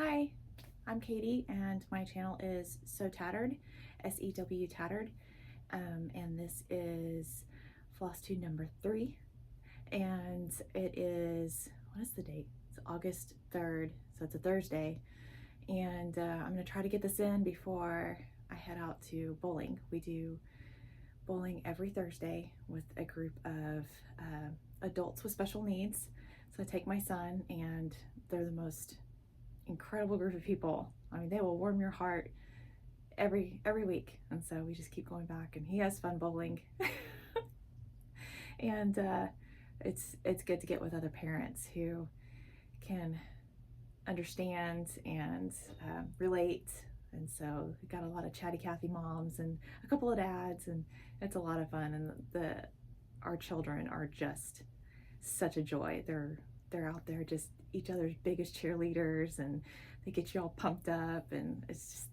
Hi, I'm Katie and my channel is So Tattered, S-E-W Tattered, and this is Flosstube number 3, and it is, what is the date? It's August 3rd, so it's a Thursday, and I'm going to try to get this in before I head out to bowling. We do bowling every Thursday with a group of adults with special needs, so I take my son, and they're the most incredible group of people. I mean, they will warm your heart every week, and so we just keep going back, and he has fun bowling. And it's good to get with other parents who can understand and relate. And so we've got a lot of chatty Cathy moms and a couple of dads, and it's a lot of fun. And our children are just such a joy. They're out there just each other's biggest cheerleaders, and they get you all pumped up, and it's just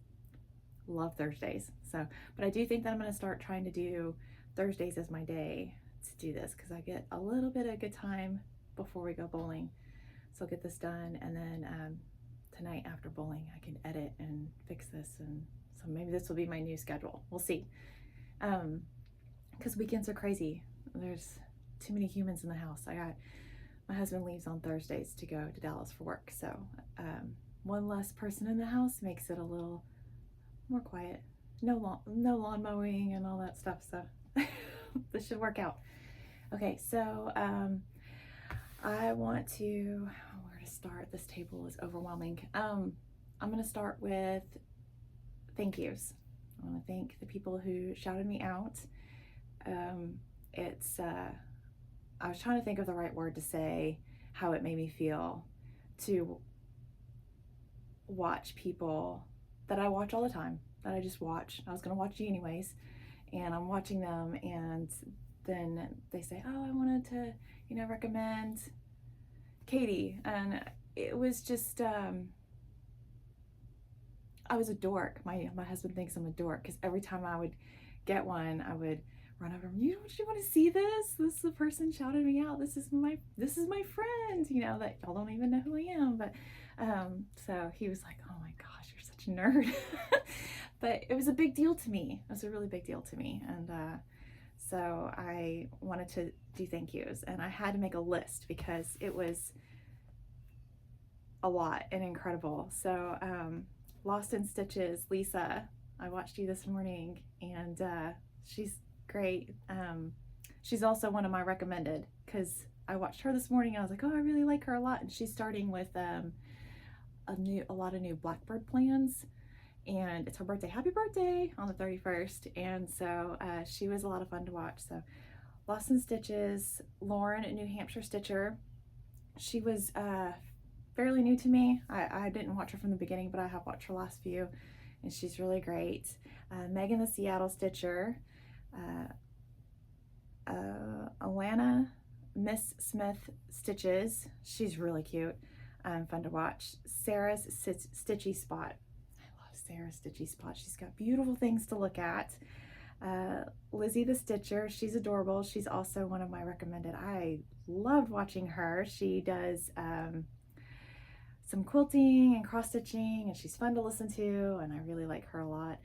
love Thursdays. So, but I do think that I'm going to start trying to do Thursdays as my day to do this, because I get a little bit of good time before we go bowling. So I'll get this done, and then tonight after bowling I can edit and fix this, and so maybe this will be my new schedule. We'll see. Because weekends are crazy. There's too many humans in the house. My husband leaves on Thursdays to go to Dallas for work, so one less person in the house makes it a little more quiet. No lawn mowing and all that stuff, so this should work out. Okay, so I want to, where to start? This table is overwhelming. I'm going to start with thank yous. I want to thank the people who shouted me out. I was trying to think of the right word to say, how it made me feel to watch people that I watch all the time, that I just watch. I was going to watch you anyways, and I'm watching them, and then they say, oh, I wanted to, recommend Katie. And it was just, I was a dork. My husband thinks I'm a dork, because every time I would get one, I would run over, you want to see this? This is the person shouted me out. This is my friend, that y'all don't even know who I am. But so he was like, oh my gosh, you're such a nerd. But it was a big deal to me. It was a really big deal to me. And so I wanted to do thank yous, and I had to make a list because it was a lot and incredible. So Lost in Stitches, Lisa, I watched you this morning, and she's great. She's also one of my recommended, because I watched her this morning and I was like, oh, I really like her a lot. And she's starting with a lot of new Blackbird plans, and it's her birthday. Happy birthday on the 31st. And so she was a lot of fun to watch. So Lost in Stitches, Lauren, a New Hampshire Stitcher. She was fairly new to me. I didn't watch her from the beginning, but I have watched her last few, and she's really great. Megan, the Seattle Stitcher. Alana, Miss Smith Stitches. She's really cute. Fun to watch. Sarah's Stitchy Spot. I love Sarah's Stitchy Spot. She's got beautiful things to look at. Lizzie the Stitcher. She's adorable. She's also one of my recommended. I loved watching her. She does some quilting and cross stitching, and she's fun to listen to, and I really like her a lot.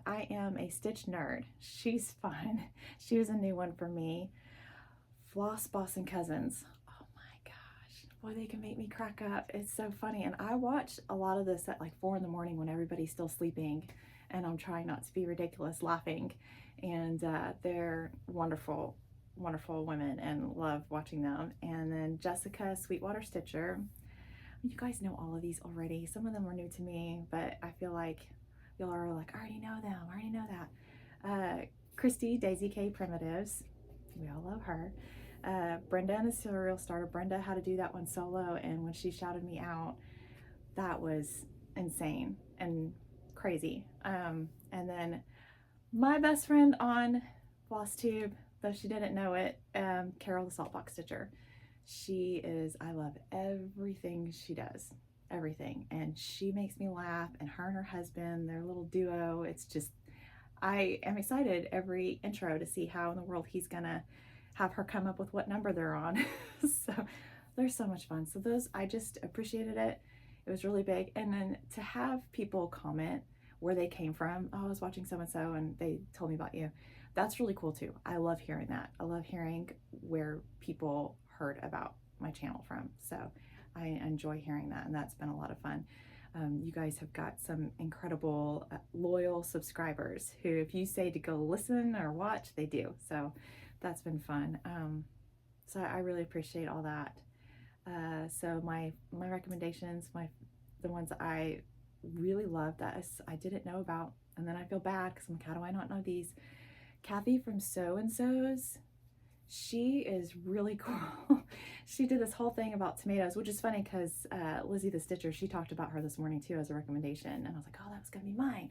I Am a Stitch Nerd. She's fun. She was a new one for me. Floss Boss and Cousins. Oh my gosh. Boy, they can make me crack up. It's so funny. And I watch a lot of this at like 4 in the morning when everybody's still sleeping, and I'm trying not to be ridiculous laughing. And they're wonderful, wonderful women, and love watching them. And then Jessica, Sweetwater Stitcher. You guys know all of these already. Some of them are new to me, but I feel like y'all are like, I already know them, I already know that. Christy, Daisy K Primitives, we all love her. Brenda and the Serial Starter. Brenda had to do that one solo, and when she shouted me out, that was insane and crazy. And then my best friend on Flosstube, though she didn't know it, Carol the Saltbox Stitcher. I love everything she does. Everything, and she makes me laugh, and her and her husband, their little duo, it's just, I am excited every intro to see how in the world he's gonna have her come up with what number they're on. So they're so much fun. So those, I just appreciated it. It was really big. And then to have people comment where they came from. Oh, I was watching so and so and they told me about you. That's really cool too. I love hearing that. I love hearing where people heard about my channel from. So I enjoy hearing that, and that's been a lot of fun. You guys have got some incredible loyal subscribers who, if you say to go listen or watch, they do. So that's been fun. So I really appreciate all that. So my recommendations, the ones that I really love that I didn't know about, and then I feel bad because I'm like, how do I not know these? Kathy from So and So's, she is really cool. She did this whole thing about tomatoes, which is funny because Lizzie the Stitcher, she talked about her this morning too as a recommendation, and I was like, oh, that was gonna be mine.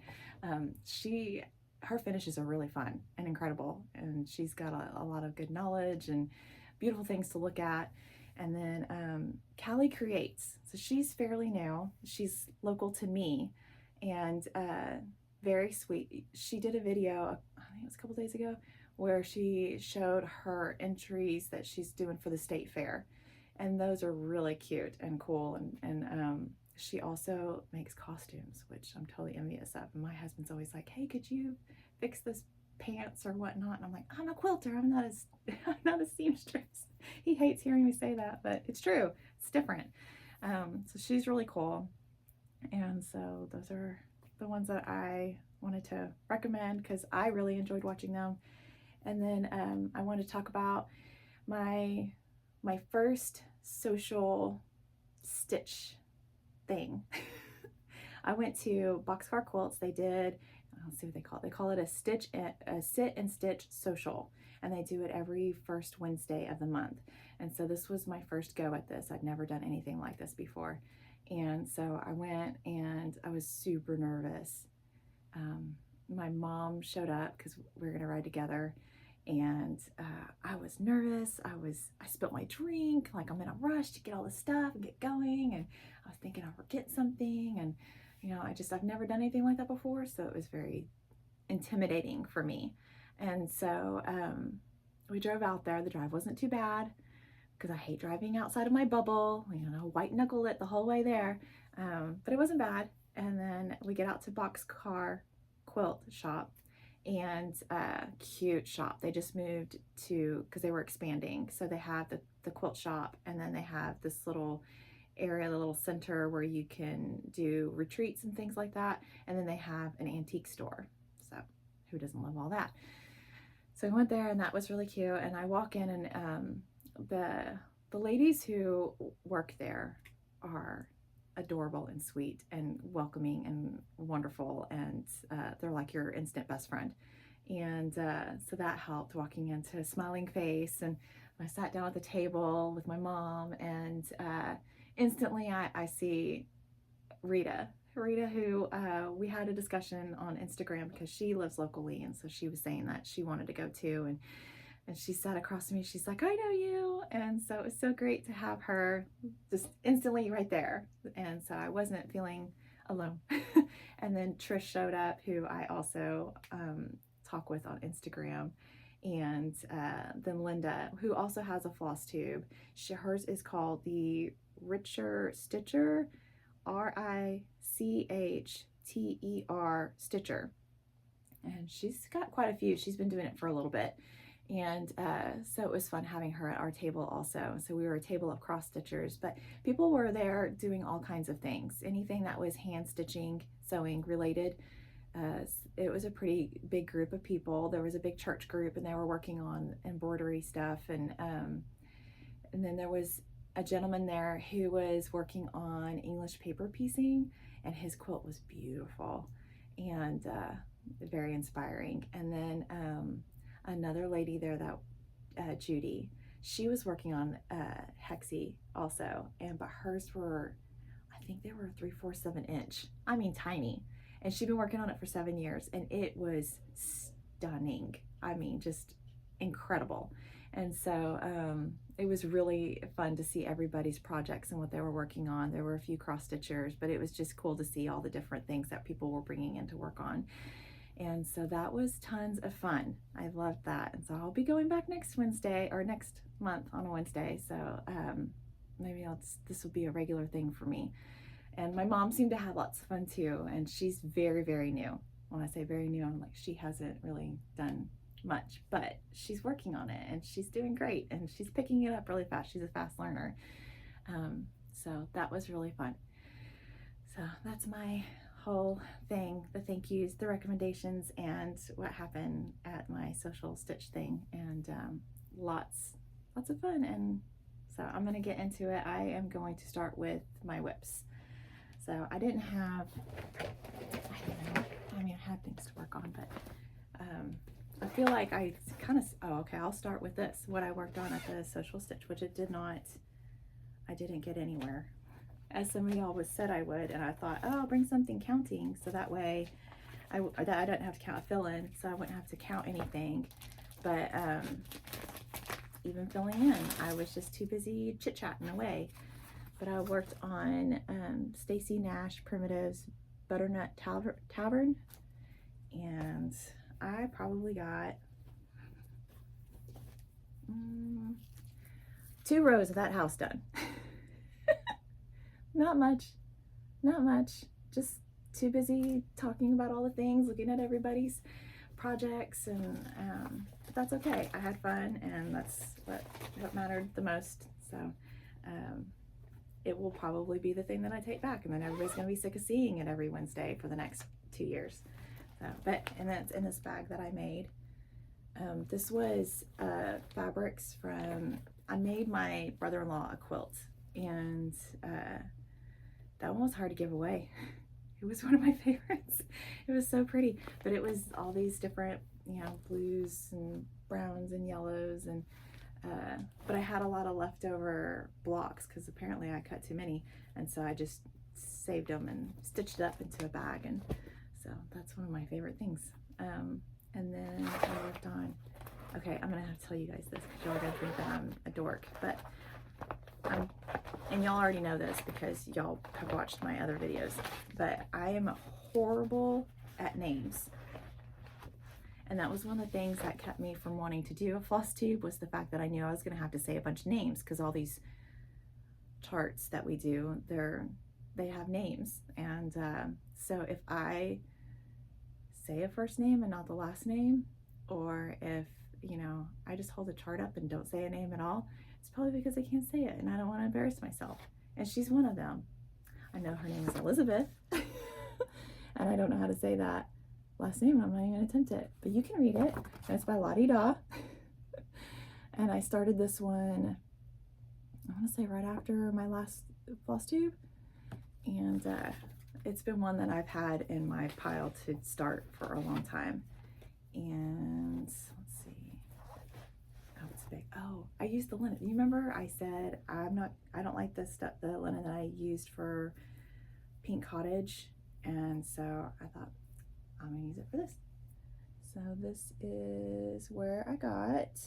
Her finishes are really fun and incredible, and she's got a lot of good knowledge and beautiful things to look at. And then Callie Creates, so she's fairly new. She's local to me, and very sweet. She did a video, I think it was a couple days ago, where she showed her entries that she's doing for the state fair, and those are really cute and cool. And she also makes costumes, which I'm totally envious of. And my husband's always like, hey, could you fix this pants or whatnot? And I'm like, I'm a quilter, I'm not a seamstress. He hates hearing me say that, but it's true. It's different. So she's really cool. And so those are the ones that I wanted to recommend because I really enjoyed watching them. And then I want to talk about my first social stitch thing. I went to Boxcar Quilts. They did, let's see what they call it. They call it a sit and stitch social, and they do it every first Wednesday of the month. And so this was my first go at this. I'd never done anything like this before. And so I went and I was super nervous. My mom showed up because we were going to ride together, and I was nervous. I spilled my drink, like I'm in a rush to get all this stuff and get going, and I was thinking I'll forget something, and you know, I've never done anything like that before, so it was very intimidating for me. And so we drove out there. The drive wasn't too bad because I hate driving outside of my bubble, you know, white knuckle it the whole way there, but it wasn't bad. And then we get out to Boxcar Quilt Shop, and cute shop. They just moved to, because they were expanding, so they have the quilt shop, and then they have this little area, the little center where you can do retreats and things like that, and then they have an antique store. So who doesn't love all that? So I went there, and that was really cute. And I walk in, and the ladies who work there are adorable and sweet and welcoming and wonderful, and they're like your instant best friend. And so that helped, walking into a smiling face. And I sat down at the table with my mom, and instantly I see Rita, who we had a discussion on Instagram because she lives locally, and so she was saying that she wanted to go too, and she sat across from me. She's like, I know you. And so it was so great to have her just instantly right there. And so I wasn't feeling alone. And then Trish showed up, who I also talk with on Instagram. And then Linda, who also has a Flosstube. Hers is called the Richer Stitcher, Richter Stitcher. And she's got quite a few. She's been doing it for a little bit. And so it was fun having her at our table also. So we were a table of cross stitchers, but people were there doing all kinds of things, anything that was hand stitching, sewing related. It was a pretty big group of people. There was a big church group, and they were working on embroidery stuff. And then there was a gentleman there who was working on English paper piecing, and his quilt was beautiful and very inspiring. And then another lady there, that Judy, she was working on hexie also, but hers were, I think they were 3/4 of an inch. I mean, tiny. And she'd been working on it for 7 years, and it was stunning. I mean, just incredible. And so it was really fun to see everybody's projects and what they were working on. There were a few cross stitchers, but it was just cool to see all the different things that people were bringing in to work on. And so that was tons of fun. I loved that. And so I'll be going back next Wednesday, or next month on a Wednesday. So maybe this will be a regular thing for me. And my mom seemed to have lots of fun too, and she's very, very new. When I say very new, I'm like, she hasn't really done much, but she's working on it and she's doing great and she's picking it up really fast. She's a fast learner. So that was really fun. So that's my whole thing, the thank yous, the recommendations, and what happened at my social stitch thing, and lots of fun. And so I'm going to get into it. I am going to start with my whips. So I didn't have, I don't know, I mean, I had things to work on, but I feel like I kind of, oh, okay, I'll start with this, what I worked on at the social stitch, which it did not, I didn't get anywhere, as some of y'all said I would, and I thought, oh, I'll bring something counting, so that way I didn't have to count a fill-in, so I wouldn't have to count anything. But even filling in, I was just too busy chit-chatting away. But I worked on Stacy Nash Primitives Butternut Tavern, and I probably got 2 rows of that house done. Not much, just too busy talking about all the things, looking at everybody's projects, and but that's okay. I had fun, and that's what mattered the most. So it will probably be the thing that I take back, and then everybody's gonna be sick of seeing it every Wednesday for the next 2 years. So, and that's in this bag that I made. This was fabrics from, I made my brother-in-law a quilt, and that one was hard to give away. It was one of my favorites. It was so pretty, but it was all these different, you know, blues and browns and yellows, and but I had a lot of leftover blocks because apparently I cut too many, and so I just saved them and stitched it up into a bag, and so that's one of my favorite things. And then I worked on, okay, I'm gonna have to tell you guys this because y'all are gonna think that I'm a dork, but and y'all already know this because y'all have watched my other videos, but I am horrible at names. And that was one of the things that kept me from wanting to do a Flosstube, was the fact that I knew I was going to have to say a bunch of names, because all these charts that we do, they have names. And so if I say a first name and not the last name, or if, you know, I just hold a chart up and don't say a name at all, it's probably because I can't say it and I don't want to embarrass myself. And she's one of them. I know her name is Elizabeth, and I don't know how to say that last name. I'm not even going to attempt it, but you can read it. And it's by Lottie Da. And I started this one, I want to say right after my last Flosstube. And it's been one that I've had in my pile to start for a long time. And let's see. Oh, it's big. Oh, I used the linen. You remember I said I don't like the stuff, the linen that I used for Pink Cottage. And so I thought, I'm gonna use it for this. So this is where I got,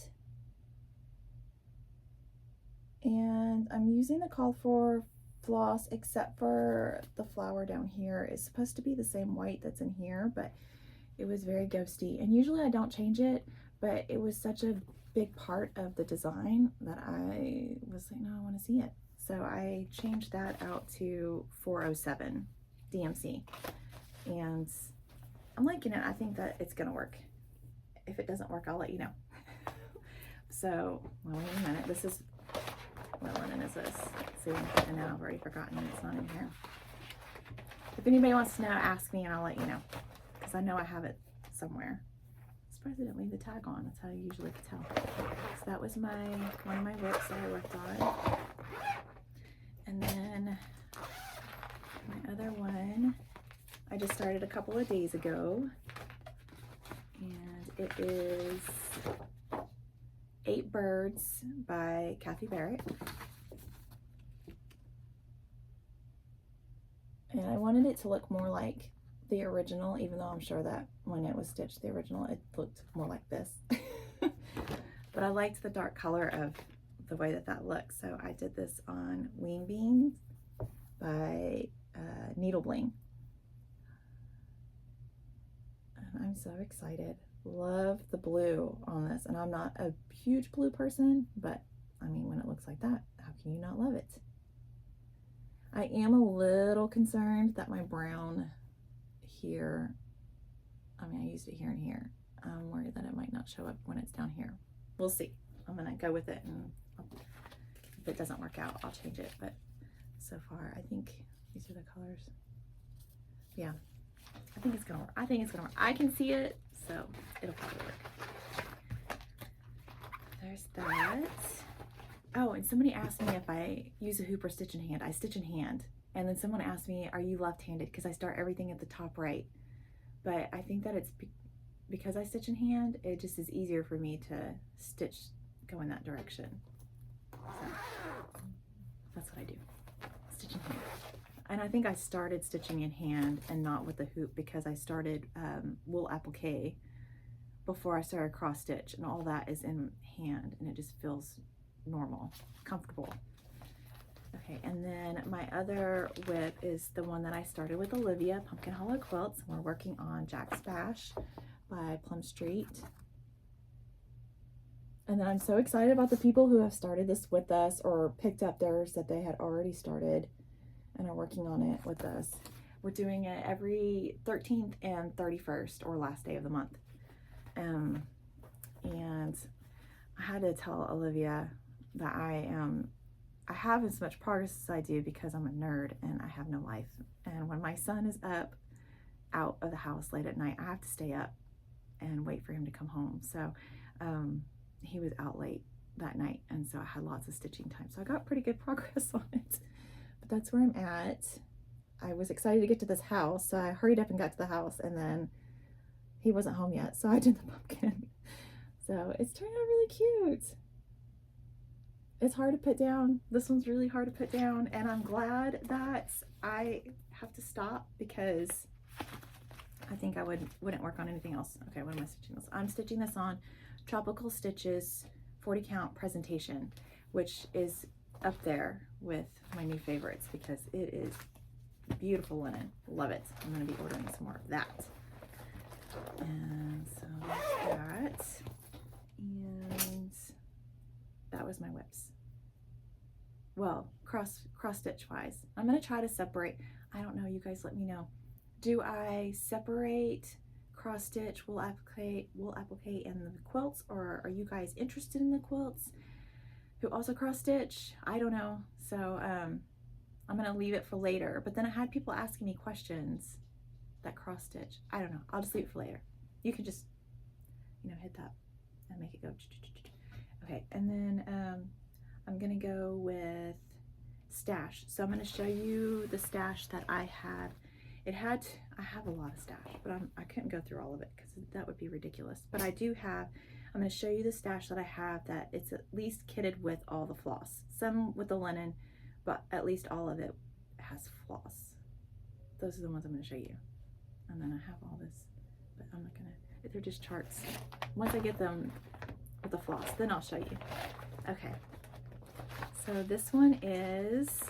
and I'm using the called for floss, except for the flower down here is supposed to be the same white that's in here, but it was very ghosty, and usually I don't change it, but it was such a big part of the design that I was like, no, I want to see it. So I changed that out to 407 DMC, and I'm liking it. I think that it's gonna work. If it doesn't work, I'll let you know. So, well, wait a minute. This is, what linen is this? See, and now I've already forgotten it's not in here. If anybody wants to know, ask me and I'll let you know, because I know I have it somewhere. I'm surprised I didn't leave the tag on. That's how you usually can tell. So that was one of my whips that I worked on. And then my other one, I just started a couple of days ago, and it is 8 Birds by Kathy Barrett. And I wanted it to look more like the original, even though I'm sure that when it was stitched, the original, it looked more like this. But I liked the dark color of the way that looks, so I did this on Wing Beans by Needle Bling. I'm so excited. Love the blue on this, and I'm not a huge blue person, but I mean, when it looks like that, how can you not love it? I am a little concerned that my brown here, I mean, I used it here and here. I'm worried that it might not show up when it's down here. We'll see. I'm gonna go with it, and if it doesn't work out, I'll change it. But so far, I think these are the colors. Yeah, I think it's gonna work. I think it's gonna work. I can see it, so it'll probably work. There's that. Oh, and somebody asked me if I use a hoop or stitch in hand. I stitch in hand. And then someone asked me, are you left-handed? Because I start everything at the top right. But I think that it's because I stitch in hand, it just is easier for me to stitch, go in that direction. So that's what I do, stitch in hand. And I think I started stitching in hand and not with the hoop because I started wool applique before I started cross stitch, and all that is in hand, and it just feels normal, comfortable. Okay, and then my other whip is the one that I started with Olivia, Pumpkin Hollow Quilts. We're working on Jack's Bash by Plum Street. And then I'm so excited about the people who have started this with us or picked up theirs that they had already started and are working on it with us. We're doing it every 13th and 31st, or last day of the month. And I had to tell Olivia that I have as much progress as I do because I'm a nerd and I have no life. And when my son is up out of the house late at night, I have to stay up and wait for him to come home. So he was out late that night, and so I had lots of stitching time. So I got pretty good progress on it, but that's where I'm at. I was excited to get to this house, so I hurried up and got to the house, and then he wasn't home yet, so I did the pumpkin. So it's turned out really cute. It's hard to put down. This one's really hard to put down, and I'm glad that I have to stop because I think I wouldn't work on anything else. Okay, what am I stitching this? I'm stitching this on Tropical Stitches 40 count presentation, which is up there with my new favorites because it is beautiful linen. Love it. I'm going to be ordering some more of that. And so that, and that was my whips. Well, cross stitch wise, I'm going to try to separate. I don't know, you guys let me know. Do I separate cross stitch, wool applique, and the quilts, or are you guys interested in the quilts who also cross stitch? I don't know. So I'm going to leave it for later. But then I had people asking me questions that cross stitch. I don't know. I'll just leave it for later. You can just, hit that and make it go. Okay, and then I'm gonna go with stash. So I'm gonna show you the stash that I had. I have a lot of stash, but I couldn't go through all of it because that would be ridiculous. But I do have, I'm gonna show you the stash that I have that it's at least kitted with all the floss. Some with the linen, but at least all of it has floss. Those are the ones I'm gonna show you. And then I have all this, but I'm not gonna, they're just charts. Once I get them with the floss, then I'll show you. Okay, so this one is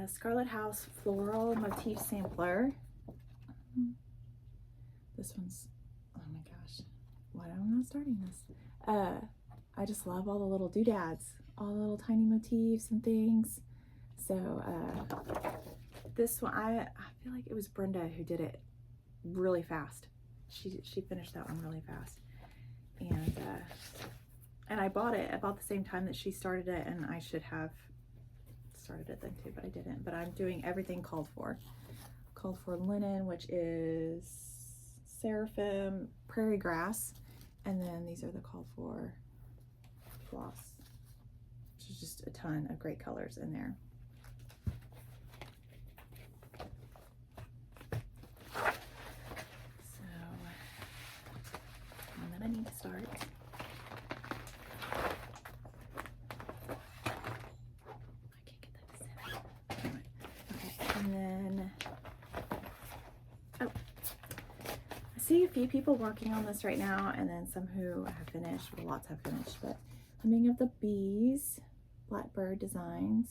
Scarlet House Floral Motif Sampler. This one's, oh my gosh, why am I not starting this? I just love all the little doodads, all the little tiny motifs and things. So this one, I feel like it was Brenda who did it really fast. She finished that one really fast. And I bought it about the same time that she started it, and I should have started it then too, but I didn't. But I'm doing everything called for. Called for linen, which is seraphim, prairie grass, and then these are the called for floss, which is just a ton of great colors in there. So, and then I need to start. And then, oh, I see a few people working on this right now, and then some who have finished, well, lots have finished, but Humming of the Bees, Blackbird Designs.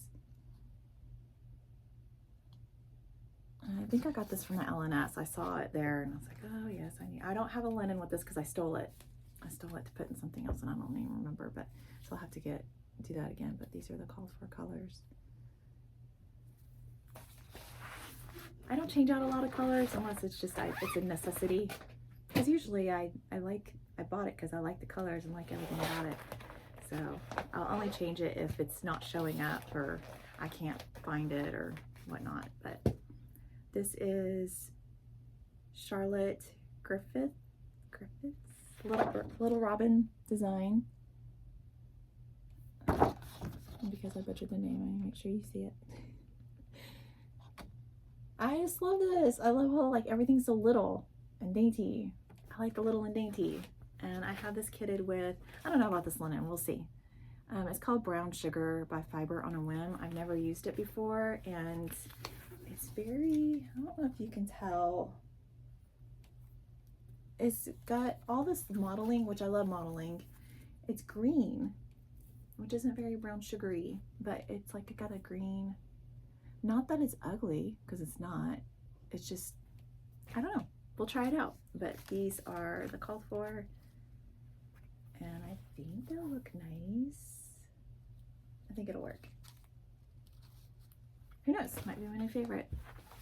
I think I got this from the LNS. I saw it there, and I was like, oh yes, I don't have a linen with this because I stole it. I still like to put in something else and I don't even remember, but so I'll have to do that again. But these are the called for colors. I don't change out a lot of colors unless it's just it's a necessity. Because usually I bought it because I like the colors and like everything about it. So I'll only change it if it's not showing up or I can't find it or whatnot. But this is Charlotte Griffith's Little Robin design. And because I butchered the name, I need to make sure you see it. I just love this. I love how like everything's so little and dainty. I like the little and dainty. And I have this kitted with, I don't know about this linen, we'll see. It's called Brown Sugar by Fiber on a Whim. I've never used it before, and it's very, I don't know if you can tell. It's got all this modeling, which I love modeling. It's green, which isn't very brown sugary, but it's like it got a green. Not that it's ugly, because it's not. It's just, I don't know. We'll try it out. But these are the called for, and I think they'll look nice. I think it'll work. Who knows? Might be my new favorite.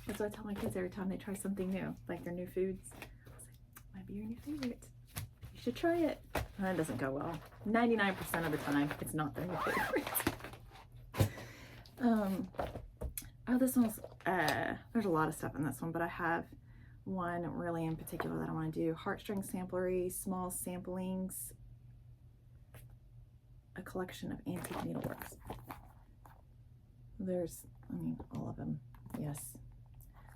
That's what I tell my kids every time they try something new, like their new foods. I was like, might be your new favorite. You should try it. And that doesn't go well. 99% of the time, it's not their new favorite. Oh, this one's, there's a lot of stuff in this one, but I have one really in particular that I want to do. Heartstring Samplery, Small Samplings, a collection of antique needleworks. There's, I mean, all of them, yes.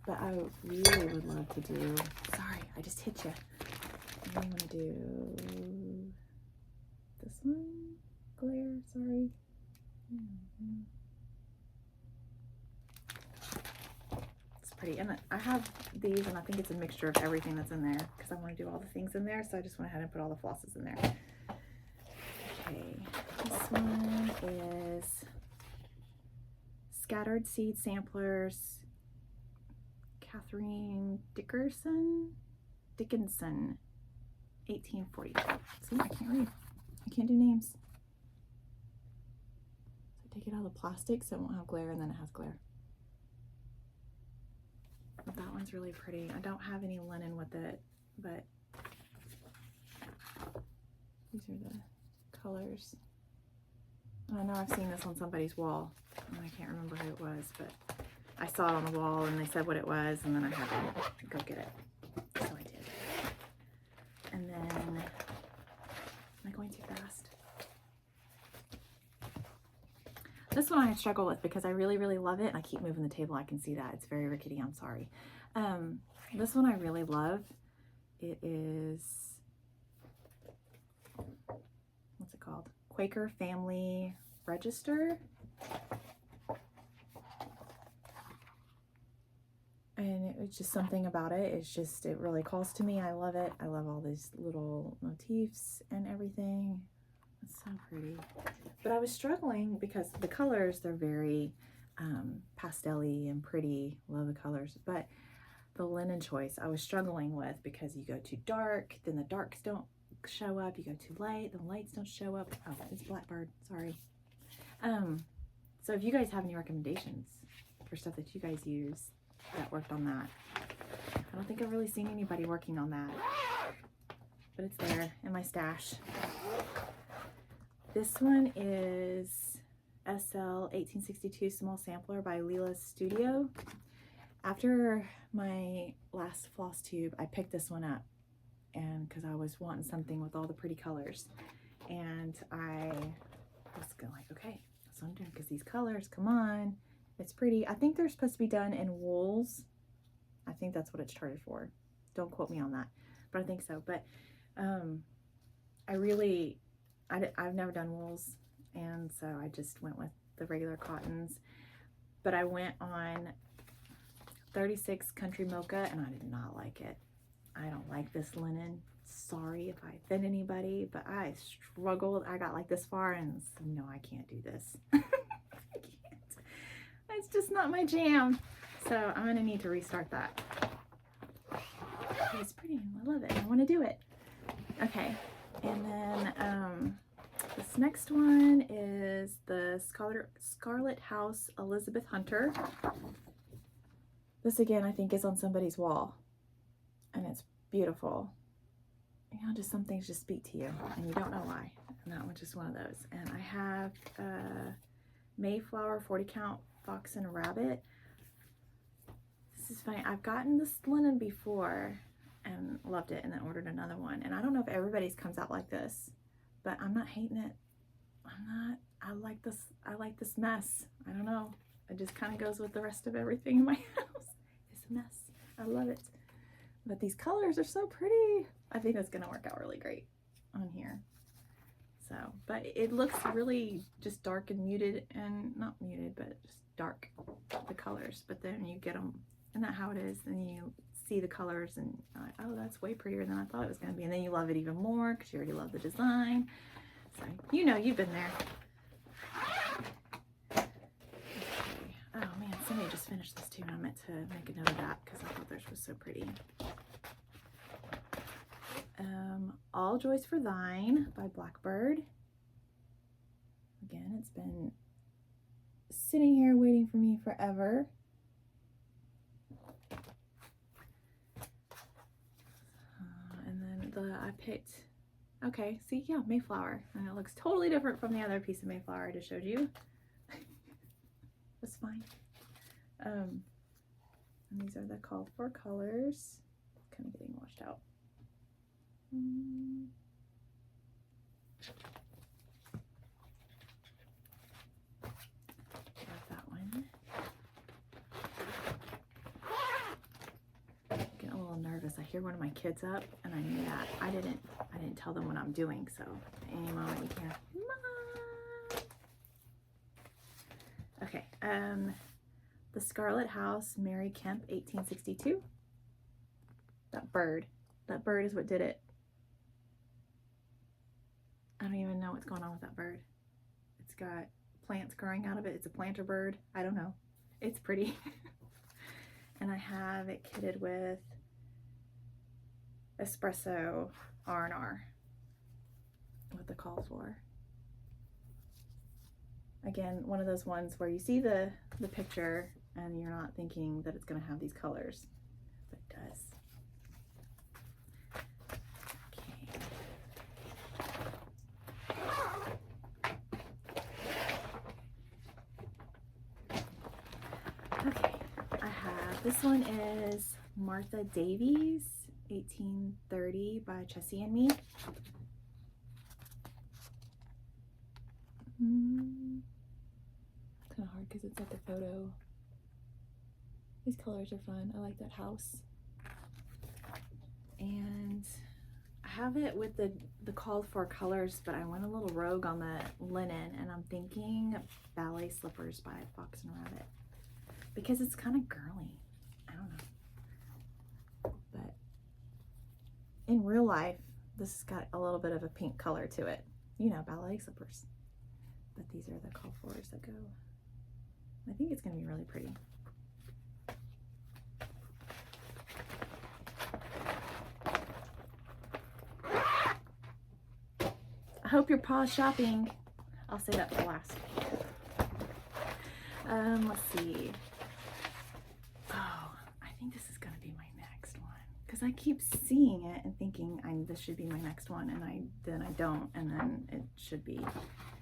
But I really would love to do, sorry, I just hit you. I really want to do this one, glare, sorry. It's pretty, and I have these, and I think it's a mixture of everything that's in there because I want to do all the things in there, so I just went ahead and put all the flosses in there. Okay, this one is Scattered Seed Samplers, Catherine Dickinson, 1840. See, I can't read. I can't do names. So take it out of the plastic so it won't have glare, and then it has glare. But that one's really pretty. I don't have any linen with it, but these are the colors. I know I've seen this on somebody's wall, and I can't remember who it was, but I saw it on the wall and they said what it was, and then I had to go get it. So I did. And then, am I going too fast? This one I struggle with because I really, really love it, and I keep moving the table. I can see that. It's very rickety. I'm sorry. This one I really love. It is, what's it called? Quaker Family Register. And it was just something about it. It's just, it really calls to me. I love it. I love all these little motifs and everything. It's so pretty. But I was struggling because the colors, they're very pastel-y and pretty. Love the colors. But the linen choice I was struggling with because you go too dark, then the darks don't show up. You go too light, the lights don't show up. Oh, it's Blackbird. Sorry. So if you guys have any recommendations for stuff that you guys use that worked on that. I don't think I've really seen anybody working on that, but it's there in my stash. This one is SL 1862 Small Sampler by Leela's Studio. After my last Flosstube, I picked this one up, and because I was wanting something with all the pretty colors, and I was going like, okay, that's what I'm doing, because these colors, come on. It's pretty. I think they're supposed to be done in wools. I think that's what it's charted for. Don't quote me on that, but I think so. But I've never done wools, and so I just went with the regular cottons. But I went on 36 Country Mocha, and I did not like it. I don't like this linen. Sorry if I offend anybody, but I struggled. I got like this far and said, no, I can't do this. It's just not my jam. So I'm gonna need to restart that. But it's pretty, I love it, I wanna do it. Okay, And then this next one is the Scarlet House Elizabeth Hunter. This again, I think, is on somebody's wall, and it's beautiful. You know, just some things just speak to you, and you don't know why. And that one's just one of those. And I have Mayflower 40 count fox and rabbit. This is funny. I've gotten this linen before and loved it, and then ordered another one. And I don't know if everybody's comes out like this, but I'm not hating it. I like this mess. I don't know. It just kind of goes with the rest of everything in my house. It's a mess. I love it. But these colors are so pretty. I think that's going to work out really great on here. So, but it looks really just dark and muted, and not muted, but just dark, the colors. But then you get them, isn't that how it is? Then you see the colors and oh, that's way prettier than I thought it was going to be. And then you love it even more because you already love the design. So, you know, you've been there. Okay. Oh man, somebody just finished this too, and I meant to make a note of that because I thought theirs was so pretty. All Joys for Thine by Blackbird. Again, it's been sitting here waiting for me forever. And then I picked, okay, see, yeah, Mayflower. And it looks totally different from the other piece of Mayflower I just showed you. That's fine. And these are the called for colors. Kind of getting washed out. Got that one. Getting a little nervous. I hear one of my kids up, and I knew that. I didn't tell them what I'm doing, so any moment you hear, Mom. Okay. The Scarlet House, Mary Kemp, 1862. That bird is what did it. I don't even know what's going on with that bird. It's got plants growing out of it. It's a planter bird. I don't know. It's pretty. And I have it kitted with espresso R&R with the call for. Again, one of those ones where you see the picture and you're not thinking that it's going to have these colors, but it does. Okay, I have, this one is Martha Davies, 1830 by Chessie and Me. It's kind of hard because it's like a photo. These colors are fun. I like that house. And I have it with the called for colors, but I went a little rogue on the linen, and I'm thinking Ballet Slippers by Fox and Rabbit. Because it's kind of girly. I don't know. But in real life, this has got a little bit of a pink color to it. You know, ballet slippers. But these are the call fors that go. I think it's going to be really pretty. I hope you're pause shopping. I'll say that for last. Let's see. I think this is going to be my next one because I keep seeing it and thinking this should be my next one, and then I don't, and then it should be.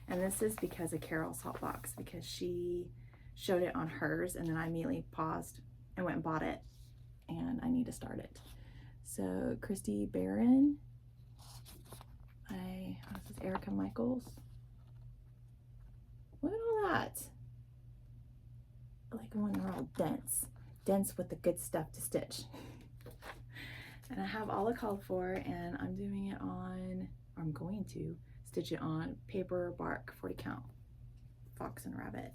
And this is because of Carol's Hot Box, because she showed it on hers, and then I immediately paused and went and bought it, and I need to start it. So Christy Barron, this is Erica Michaels. Look at all that. I like when they're all dense with the good stuff to stitch. And I have all it called for, and I'm doing it on, or I'm going to stitch it on paper bark 40 count Fox and Rabbit.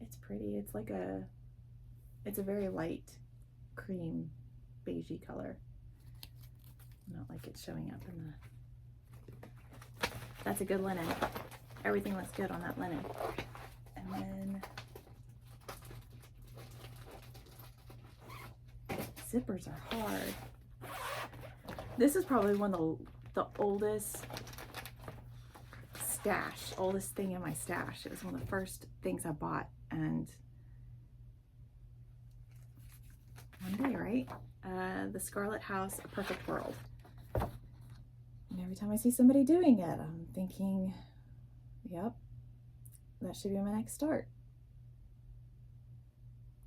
It's pretty. It's like it's a very light cream beigey color. Not like it's showing up in the, that's a good linen. Everything looks good on that linen. And then zippers are hard. This is probably one of the oldest thing in my stash. It was one of the first things I bought, and one day, right? The Scarlet House, A Perfect World. And every time I see somebody doing it, I'm thinking, yep, that should be my next start.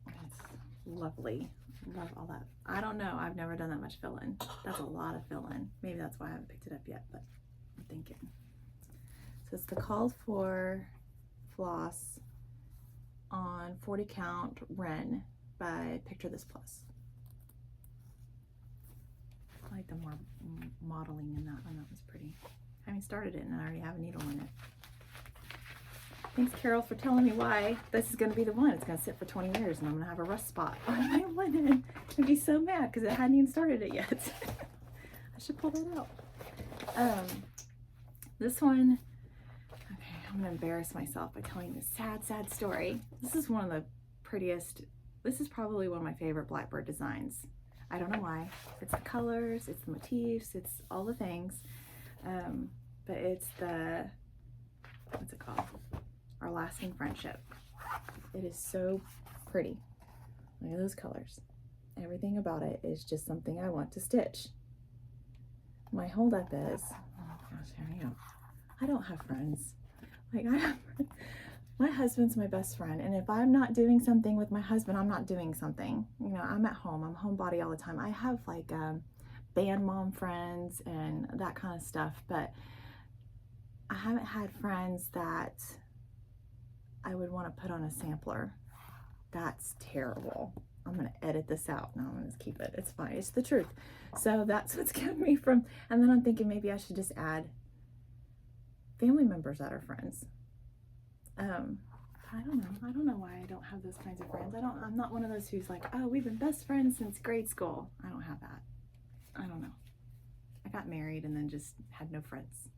It's lovely. Love all that. I don't know. I've never done that much fill-in. That's a lot of fill-in. Maybe that's why I haven't picked it up yet, but I'm thinking. So it's the called for floss on 40 count Wren by Picture This Plus. I like the more modeling in that one. That was pretty. I haven't started it and I already have a needle in it. Thanks, Carol, for telling me why this is going to be the one. It's going to sit for 20 years and I'm going to have a rust spot on my linen. I'd be so mad because I hadn't even started it yet. I should pull that out. This one, okay, I'm going to embarrass myself by telling this sad, sad story. This is one of the prettiest, this is probably one of my favorite Blackbird designs. I don't know why. It's the colors, it's the motifs, it's all the things. But it's the, what's it called? Our Lasting Friendship. It is so pretty. Look at those colors. Everything about it is just something I want to stitch. My holdup is, oh gosh, here we go. I don't have friends. Like my husband's my best friend, and if I'm not doing something with my husband, I'm not doing something. You know, I'm at home. I'm a homebody all the time. I have like band mom friends and that kind of stuff, but I haven't had friends that I would want to put on a sampler. That's terrible. I'm going to edit this out. No, I'm going to just keep it. It's fine. It's the truth. So that's what's kept me from, and then I'm thinking maybe I should just add family members that are friends. I don't know. I don't know why I don't have those kinds of friends. I'm not one of those who's like, oh, we've been best friends since grade school. I don't have that. I don't know. I got married and then just had no friends.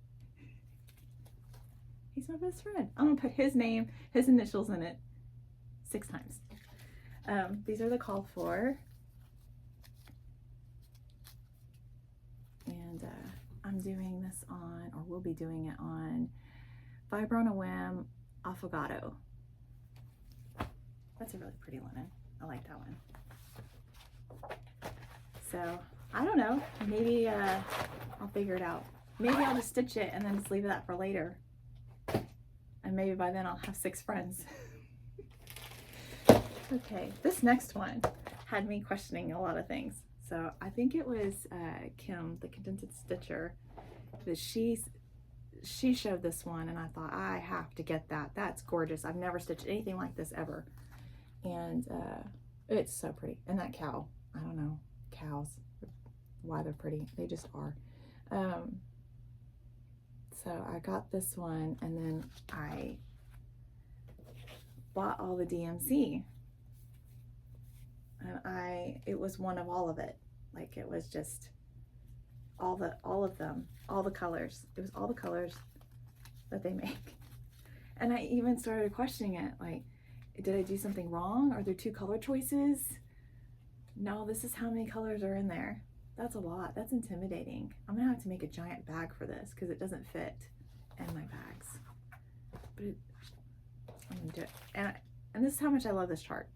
He's my best friend. I'm gonna put his name, his initials in it 6 times. These are the called for. And I'm doing this on, or will be doing it on Fiber on a Whim Affogato. That's a really pretty linen. I like that one. So I don't know, maybe I'll figure it out. Maybe I'll just stitch it and then just leave that for later. And maybe by then I'll have 6 friends. Okay, this next one had me questioning a lot of things. So I think it was Kim, the Contented Stitcher, that she showed this one, and I thought, I have to get that. That's gorgeous. I've never stitched anything like this ever. And it's so pretty. And that cow, I don't know, cows, why they're pretty. They just are. So I got this one, and then I bought all the DMC. And it was one of all of it. Like, it was just all of them, all the colors. It was all the colors that they make. And I even started questioning it, like, did I do something wrong? Are there 2 color choices? No, this is how many colors are in there. That's a lot. That's intimidating. I'm gonna have to make a giant bag for this because it doesn't fit in my bags. But I'm gonna do it. And this is how much I love this chart.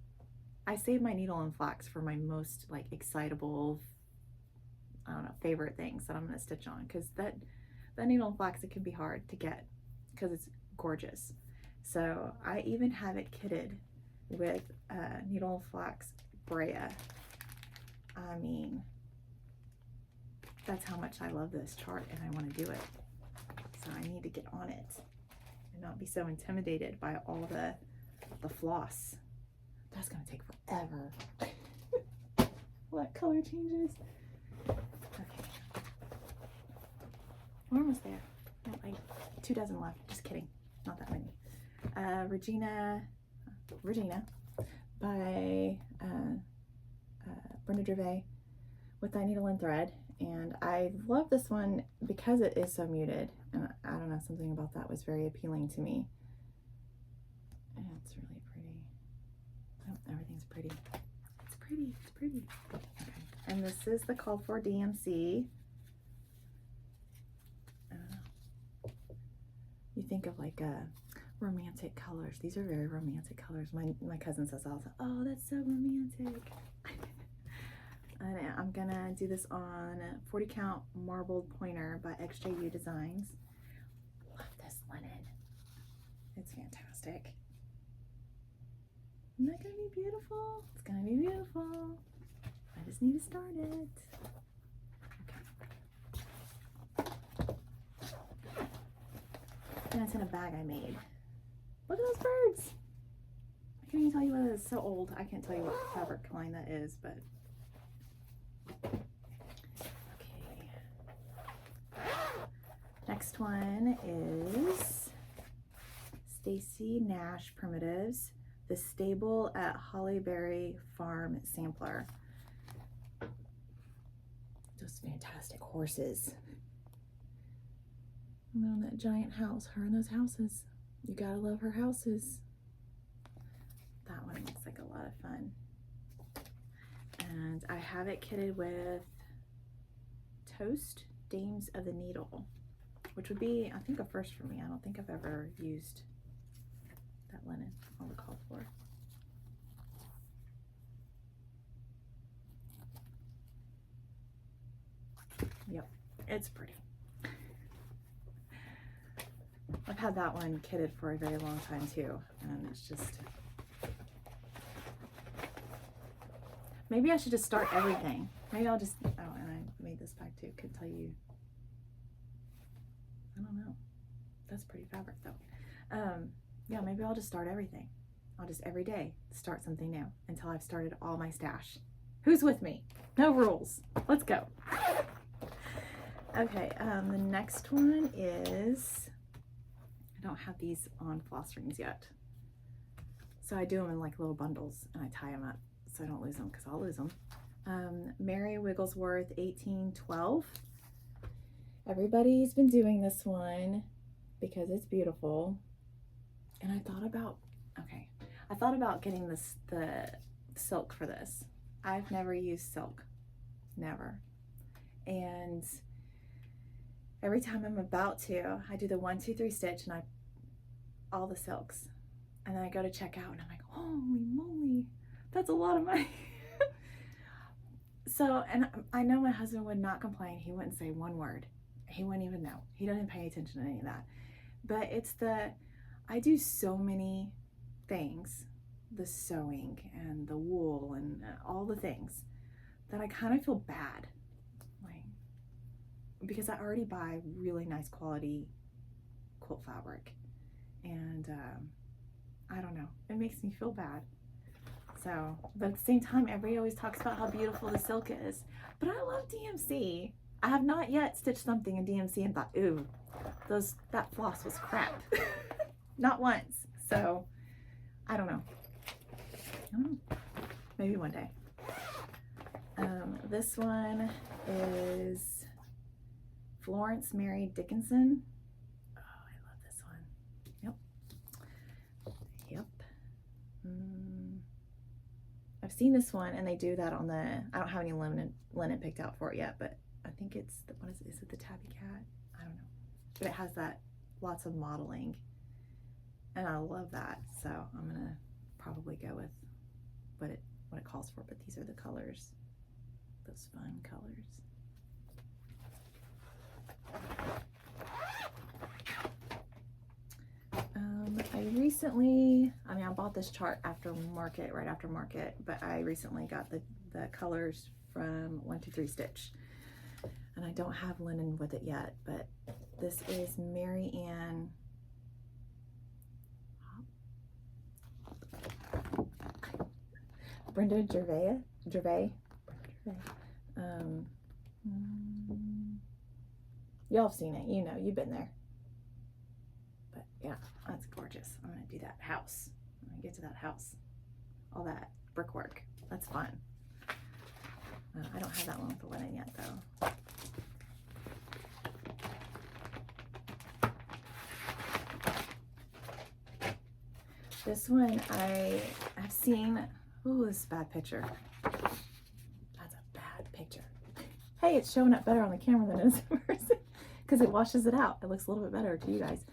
I save my needle and flax for my most like excitable, I don't know, favorite things that I'm gonna stitch on, because that needle and flax, it can be hard to get because it's gorgeous. So I even have it kitted with needle and flax Brea. I mean, that's how much I love this chart and I want to do it. So I need to get on it and not be so intimidated by all the floss. That's gonna take forever. What color changes? Okay. We're almost there. Like 2 dozen left. Just kidding. Not that many. Regina by Brenda Gervais with That Needle and Thread. And I love this one because it is so muted. And I don't know, something about that was very appealing to me. And it's really pretty. Oh, everything's pretty. It's pretty. It's pretty. Okay. And this is the called for DMC. You think of like romantic colors. These are very romantic colors. My cousin says also, oh, that's so romantic. And I'm gonna do this on 40 count marbled pointer by XJU Designs. Love this linen. It's fantastic. Isn't that gonna be beautiful? It's gonna be beautiful. I just need to start it. And it's in a bag I made. Look at those birds. I can't even tell you what it is. It's so old. I can't tell you what fabric line that is, but okay. Next one is Stacy Nash Primitives, the Stable at Hollyberry Farm Sampler. Those fantastic horses. And on that giant house, her and those houses. You gotta love her houses. That one looks like a lot of fun. And I have it kitted with Toast Dames of the Needle, which would be, I think, a first for me. I don't think I've ever used that linen on the call for. Yep, it's pretty. I've had that one kitted for a very long time too, and it's just, maybe I should just start everything. Maybe I'll just, oh, and I made this bag too, could tell you, I don't know, that's pretty fabric though. Yeah, maybe I'll just start everything. I'll just every day start something new until I've started all my stash. Who's with me? No rules. Let's go. Okay, the next one is, I don't have these on floss rings yet. So I do them in like little bundles and I tie them up so I don't lose them, because I'll lose them. Mary Wigglesworth 1812. Everybody's been doing this one because it's beautiful. And I thought about, okay, I thought about getting the silk for this. I've never used silk, never. And every time I'm about to, I do the 1, 2, 3 stitch and all the silks. And then I go to check out and I'm like, holy moly, that's a lot of money. So, and I know my husband would not complain. He wouldn't say one word. He wouldn't even know. He doesn't pay attention to any of that. But it's I do so many things, the sewing and the wool and all the things, that I kind of feel bad. Because I already buy really nice quality quilt fabric, and I don't know, it makes me feel bad. So, but at the same time, everybody always talks about how beautiful the silk is, but I love DMC. I have not yet stitched something in DMC and thought, ooh, that floss was crap. Not once. So I don't know. Maybe one day. This one is Florence Mary Dickinson. Oh, I love this one. Yep. I've seen this one, and they do that on the, I don't have any linen picked out for it yet, but I think it's, is it the Tabby Cat? I don't know. But it has that, lots of modeling, and I love that. So I'm gonna probably go with what it calls for, but these are the colors, those fun colors. I bought this chart right after market, but I recently got the colors from 1, 2, 3 Stitch, and I don't have linen with it yet, but this is Mary Ann Brenda Gervais. Y'all have seen it, you know, you've been there. But yeah, that's gorgeous. I'm gonna do that house. I'm gonna get to that house. All that brickwork. That's fun. I don't have that one with the linen yet though. This one I have seen. Ooh, this is a bad picture. That's a bad picture. Hey, it's showing up better on the camera than it is in person because it washes it out. It looks a little bit better to you guys.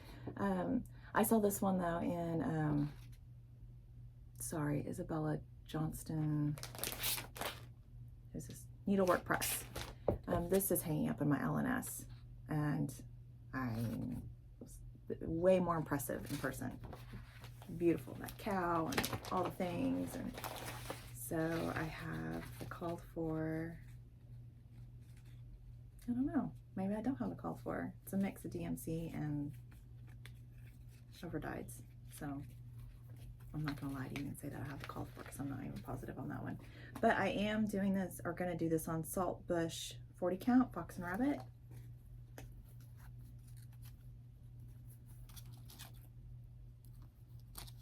I saw this one though in, sorry, Isabella Johnston. Is this Needlework Press? This is hanging up in my LNS, and I'm way more impressive in person. Beautiful, that cow and all the things. And so I have the called for, I don't know, maybe I don't have the called for. It's a mix of DMC and overdyes. So I'm not gonna lie to you and say that I have the called for because I'm not even positive on that one. But I am doing this, or gonna do this on Saltbush 40 count, Fox and Rabbit.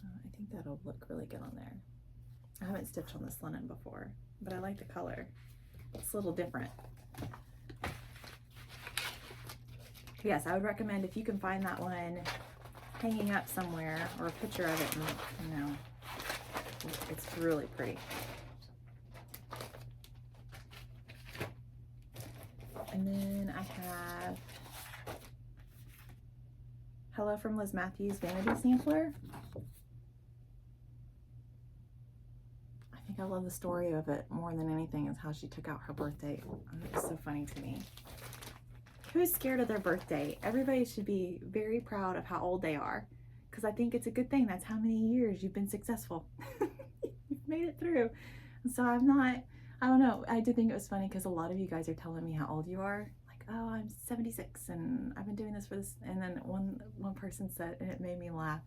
I think that'll look really good on there. I haven't stitched on this linen before, but I like the color. It's a little different. Yes, I would recommend if you can find that one hanging up somewhere, or a picture of it, and, you know, it's really pretty. And then I have Hello from Liz Matthews Vanity Sampler. I think I love the story of it more than anything, is how she took out her birthday. It's so funny to me. Who's scared of their birthday? Everybody should be very proud of how old they are, because I think it's a good thing. That's how many years you've been successful. You've made it through. And so I'm not, I don't know. I did think it was funny because a lot of you guys are telling me how old you are. Like, oh, I'm 76 and I've been doing this for this. And then one person said, and it made me laugh.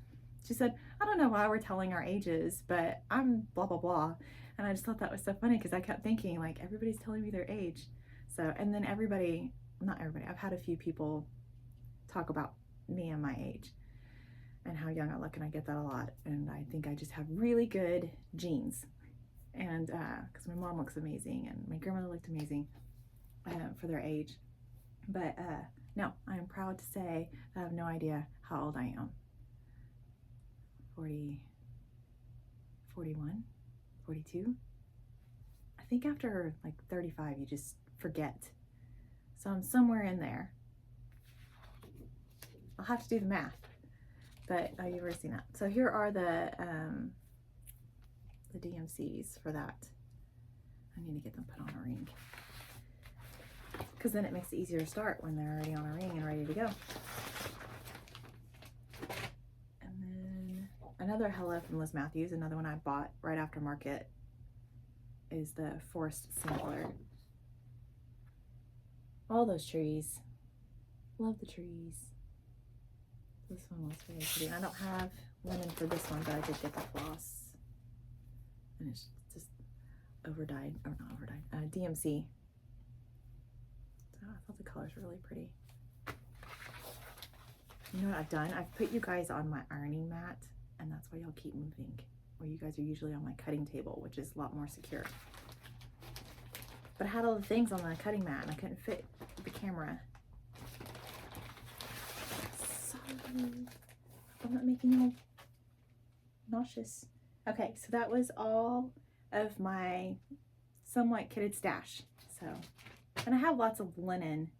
She said, I don't know why we're telling our ages, but I'm blah, blah, blah. And I just thought that was so funny because I kept thinking, like, everybody's telling me their age. So, and then everybody, not everybody, I've had a few people talk about me and my age and how young I look, and I get that a lot. And I think I just have really good genes. And because my mom looks amazing and my grandmother looked amazing for their age. But no, I am proud to say I have no idea how old I am. 40, 41, 42. I think after like 35, you just forget. So I'm somewhere in there. I'll have to do the math, but you've already seen that. So here are the DMCs for that. I need to get them put on a ring, because then it makes it easier to start when they're already on a ring and ready to go. And then another Hello from Liz Matthews, another one I bought right after market, is the Forest Sampler. All those trees. Love the trees. This one was really pretty. I don't have linen for this one, but I did get the floss. And it's just overdyed, or not overdyed, DMC. So I thought the colors were really pretty. You know what I've done? I've put you guys on my ironing mat, and that's why y'all keep moving. Or you guys are usually on my cutting table, which is a lot more secure. But I had all the things on the cutting mat, and I couldn't fit the camera. Sorry, I'm not making you nauseous. Okay, so that was all of my somewhat kitted stash. So, and I have lots of linen.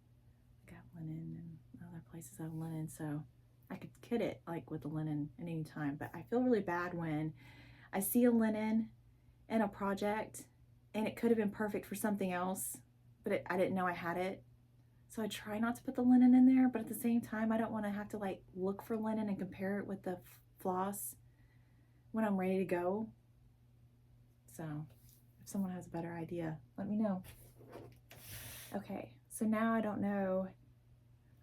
I got linen, and other places have linen, so I could kit it like with the linen at any time. But I feel really bad when I see a linen in a project and it could have been perfect for something else, but I didn't know I had it. So I try not to put the linen in there, but at the same time, I don't want to have to like look for linen and compare it with the floss when I'm ready to go. So if someone has a better idea, let me know. Okay, so now I don't know.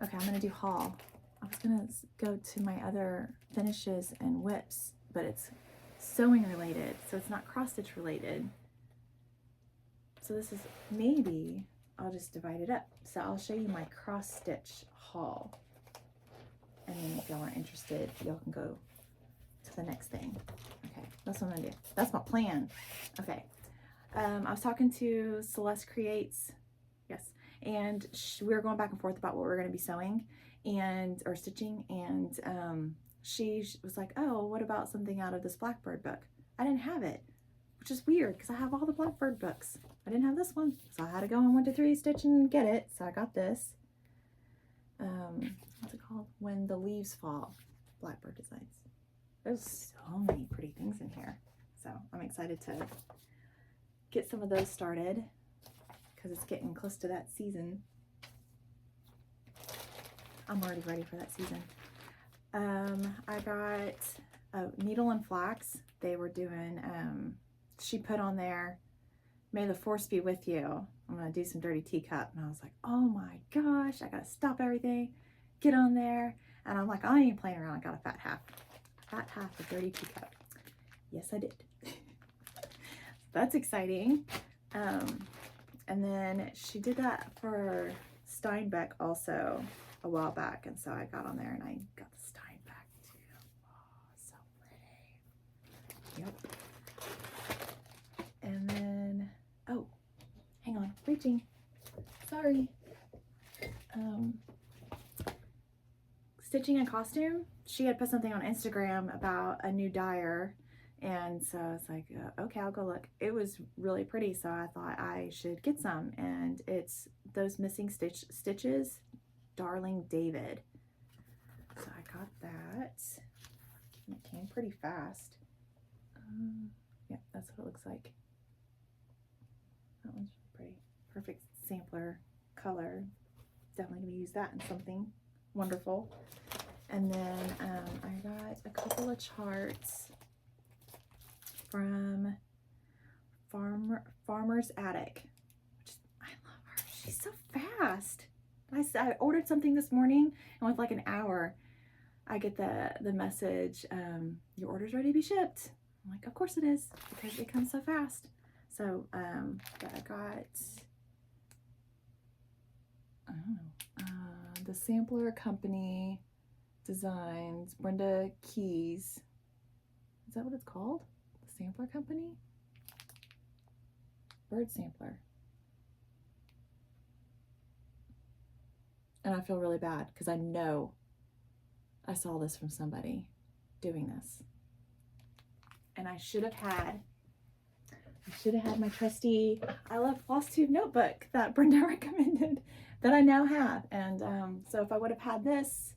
Okay, I'm gonna do haul. I was gonna go to my other finishes and whips, but it's sewing related, so it's not cross stitch related. So this is, maybe I'll just divide it up. So I'll show you my cross stitch haul. And then if y'all are interested, y'all can go to the next thing. Okay, that's what I'm gonna do. That's my plan. Okay, I was talking to Celeste Creates, yes, and we were going back and forth about what we're gonna be sewing and, or stitching, and she was like, oh, what about something out of this Blackbird book? I didn't have it, which is weird because I have all the Blackbird books. I didn't have this one, so I had to go on 1 2 3 stitch and get it. So I got this. What's it called? When the Leaves Fall, Blackbird Designs. There's so many pretty things in here. So I'm excited to get some of those started because it's getting close to that season. I'm already ready for that season. I got Needle and Flax. They were doing, she put on there, "May the force be with you. I'm going to do some dirty teacup." And I was like, oh my gosh, I got to stop everything, get on there. And I'm like, I ain't playing around. I got a fat half of dirty teacup. Yes, I did. That's exciting. And then she did that for Steinbeck also a while back. And so I got on there and I got the Steinbeck too. Oh, so pretty. Yep. And then, oh, hang on, reaching. Sorry. Stitching a costume. She had put something on Instagram about a new dyer. And so I was like, okay, I'll go look. It was really pretty, so I thought I should get some. And it's those missing stitches, Darling David. So I got that. And it came pretty fast. Yeah, that's what it looks like. That one's pretty. Perfect sampler color. Definitely going to use that in something wonderful. And then I got a couple of charts from Farmer's Attic, which I love her. She's so fast. I ordered something this morning, and with like an hour, I get the message, your order's ready to be shipped. I'm like, of course it is, because it comes so fast. So yeah, I got, I don't know, the Sampler Company Designs, Brenda Keys. Is that what it's called? Sampler Company? Bird Sampler. And I feel really bad because I know I saw this from somebody doing this. And I should have had my trusty I Love Flosstube notebook that Brenda recommended that I now have. And so if I would have had this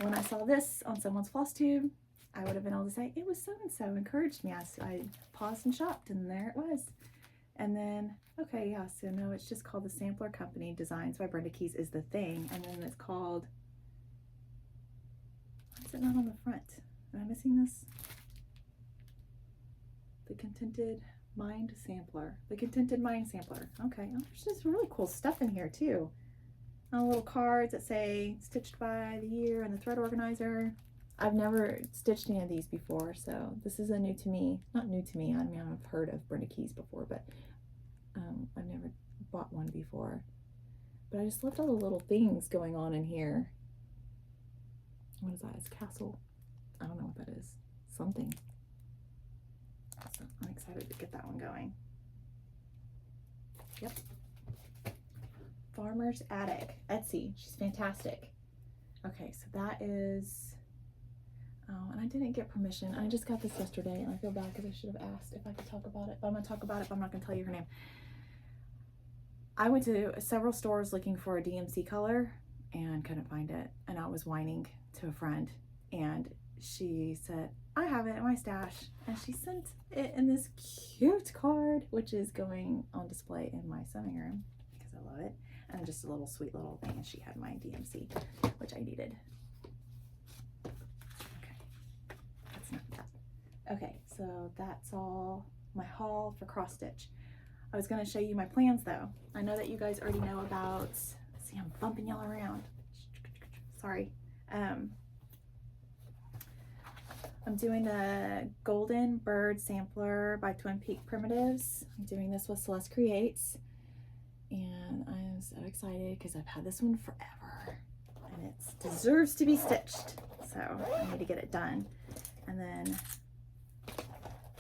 when I saw this on someone's Flosstube, I would have been able to say, it was so-and-so, encouraged me. I paused and shopped, and there it was. And then, okay, yeah, so no, it's just called the Sampler Company Designs by Brenda Keys is the thing. And then it's called, why is it not on the front? Am I missing this? The Contented Mind Sampler. The Contented Mind Sampler. Okay, oh, there's just really cool stuff in here, too. Little cards that say, stitched by the year and the thread organizer. I've never stitched any of these before, so this is a new to me. Not new to me, I mean, I've heard of Brenda Keys before, but I've never bought one before. But I just loved all the little things going on in here. What is that? It's Castle. I don't know what that is. Something. So I'm excited to get that one going. Yep. Farmer's Attic. Etsy. She's fantastic. Okay, so that is... Oh, and I didn't get permission. I just got this yesterday, and I feel bad because I should have asked if I could talk about it. But I'm going to talk about it, but I'm not going to tell you her name. I went to several stores looking for a DMC color and couldn't find it. And I was whining to a friend, and she said, I have it in my stash. And she sent it in this cute card, which is going on display in my sewing room because I love it. And just a little sweet little thing, and she had my DMC, which I needed. Okay, so that's all my haul for cross stitch. I was going to show you my plans though. I know that you guys already know about, see, I'm bumping y'all around. Sorry. I'm doing the Golden Bird Sampler by Twin Peak Primitives. I'm doing this with Celeste Creates. And I'm so excited because I've had this one forever. And it deserves to be stitched. So I need to get it done. And then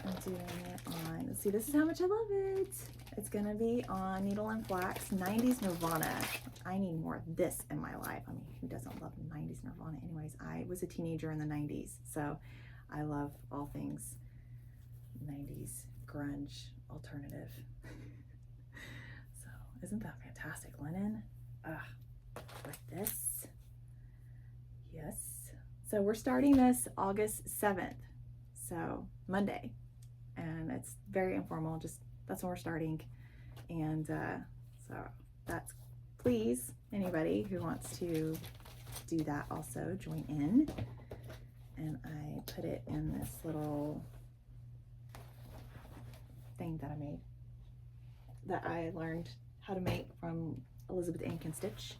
I'm doing it on, let's see, this is how much I love it. It's going to be on Needle and Flax, 90s Nirvana. I need more of this in my life. I mean, who doesn't love 90s Nirvana? Anyways, I was a teenager in the 90s, so I love all things 90s grunge alternative. Isn't that fantastic linen? Like this. Yes. So we're starting this August 7th. So Monday. And it's very informal. Just that's when we're starting. And so that's, please, anybody who wants to do that also join in. And I put it in this little thing that I made, that I learned how to make from Elizabeth Ann Can Stitch.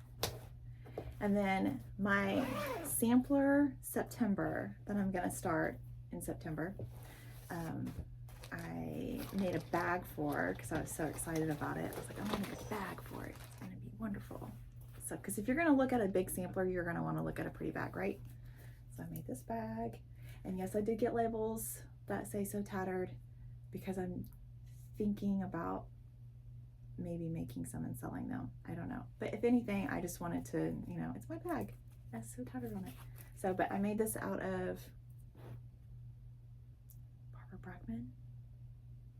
And then my sampler September that I'm gonna start in September, I made a bag for, because I was so excited about it. I was like, I'm gonna make a bag for it. It's gonna be wonderful. So, because if you're gonna look at a big sampler, you're gonna wanna look at a pretty bag, right? So I made this bag, and yes, I did get labels that say "So Tattered," because I'm thinking about maybe making some and selling them. I don't know. But if anything, I just wanted to, you know, it's my bag. That's So Tattered on it. So, but I made this out of Barbara Brackman.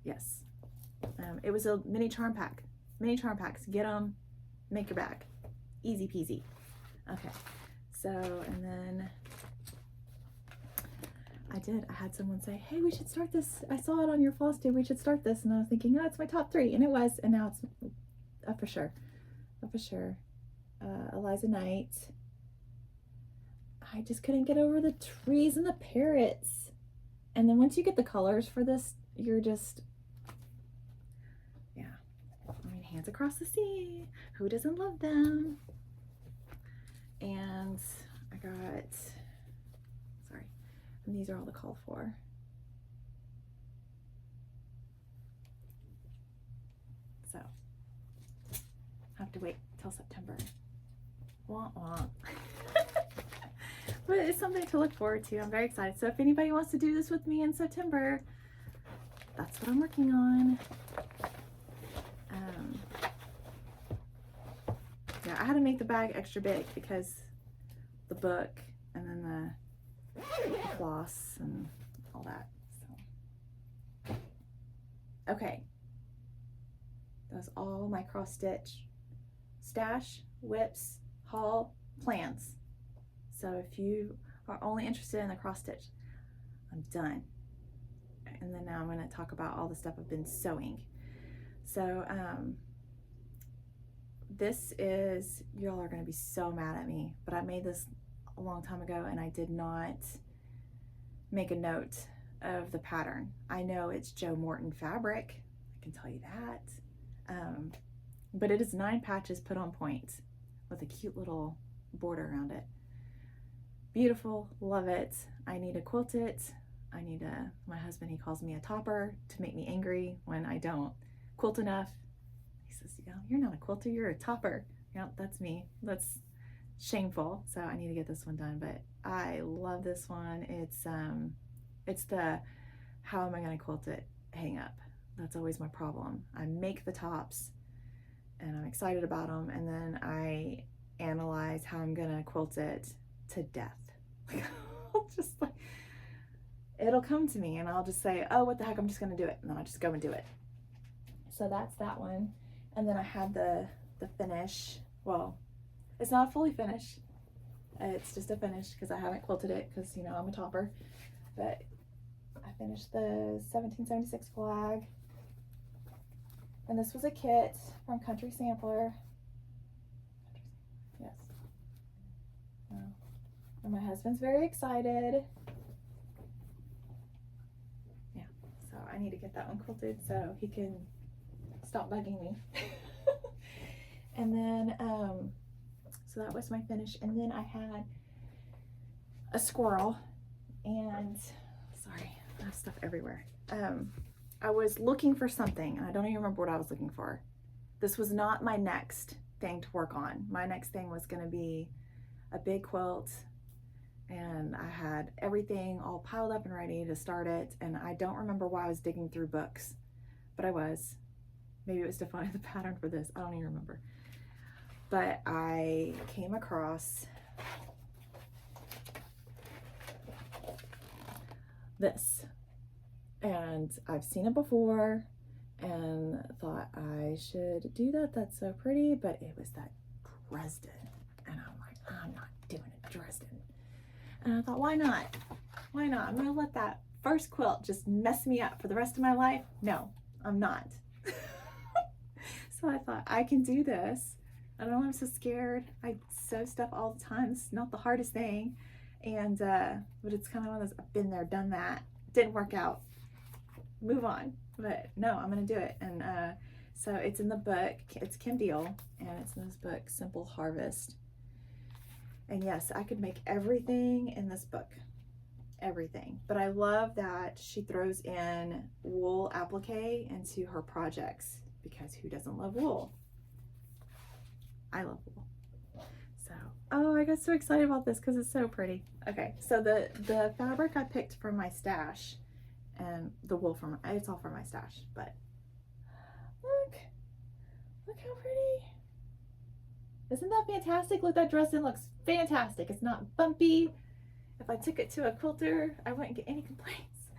Yes. It was a mini charm pack. Mini charm packs. Get them, make your bag. Easy peasy. Okay. So, and then I had someone say, hey, we should start this. I saw it on your Flosstube. We should start this. And I was thinking, oh, it's my top 3. And it was. And now it's up for sure. Up for sure. Eliza Knight. I just couldn't get over the trees and the parrots. And then once you get the colors for this, you're just, yeah. I mean, Hands Across the Sea. Who doesn't love them? And I got, sorry, and these are all the call for. So, have to wait till September. Wah wah. But it's something to look forward to. I'm very excited. So if anybody wants to do this with me in September, that's what I'm working on. Yeah, I had to make the bag extra big because the book and then the floss and all that. So, okay, that's all my cross stitch stash, whips, haul, plans. So if you are only interested in the cross stitch, I'm done. And then now I'm going to talk about all the stuff I've been sewing. So this is, y'all are going to be so mad at me, but I made this a long time ago and I did not make a note of the pattern. I know it's Joe Morton fabric, I can tell you that, but it is 9 patches put on point with a cute little border around it. Beautiful, love it. I need to quilt it. I need to, my husband, he calls me a topper to make me angry when I don't quilt enough. He says, yeah, you're not a quilter, you're a topper. Yeah, that's me. That's shameful. So I need to get this one done, but I love this one. It's the, how am I going to quilt it hang up? That's always my problem. I make the tops and I'm excited about them, and then I analyze how I'm going to quilt it to death. Just like, it'll come to me and I'll just say, oh, what the heck, I'm just going to do it. And then I'll just go and do it. So that's that one. And then I had the finish. Well, it's not fully finished. It's just a finish because I haven't quilted it because, you know, I'm a topper. But I finished the 1776 flag. And this was a kit from Country Sampler. Yes. And my husband's very excited. Yeah, so I need to get that one quilted so he can stop bugging me. And then, so that was my finish. And then I had a squirrel, and sorry, I have stuff everywhere. I was looking for something, and I don't even remember what I was looking for. This was not my next thing to work on. My next thing was going to be a big quilt, and I had everything all piled up and ready to start it, and I don't remember why I was digging through books, but I was. Maybe it was to find the pattern for this. I don't even remember. But I came across this, and I've seen it before, and thought I should do that. That's so pretty, but it was that Dresden, and I'm like, I'm not doing a Dresden. And I thought, why not? Why not? I'm gonna let that first quilt just mess me up for the rest of my life? No, I'm not. So I thought, I can do this. I don't know, I'm so scared. I sew stuff all the time. It's not the hardest thing. And, but it's kind of one of those, I've been there, done that. Didn't work out. Move on. But no, I'm gonna do it. And so it's in the book. It's Kim Deal, and it's in this book, Simple Harvest. And yes, I could make everything in this book. Everything. But I love that she throws in wool applique into her projects, because who doesn't love wool? I love wool. So, oh, I got so excited about this because it's so pretty. Okay, so the fabric I picked from my stash, and the wool from it's all from my stash, but look how pretty. Isn't that fantastic? Look, that Dresden looks fantastic. It's not bumpy. If I took it to a quilter, I wouldn't get any complaints.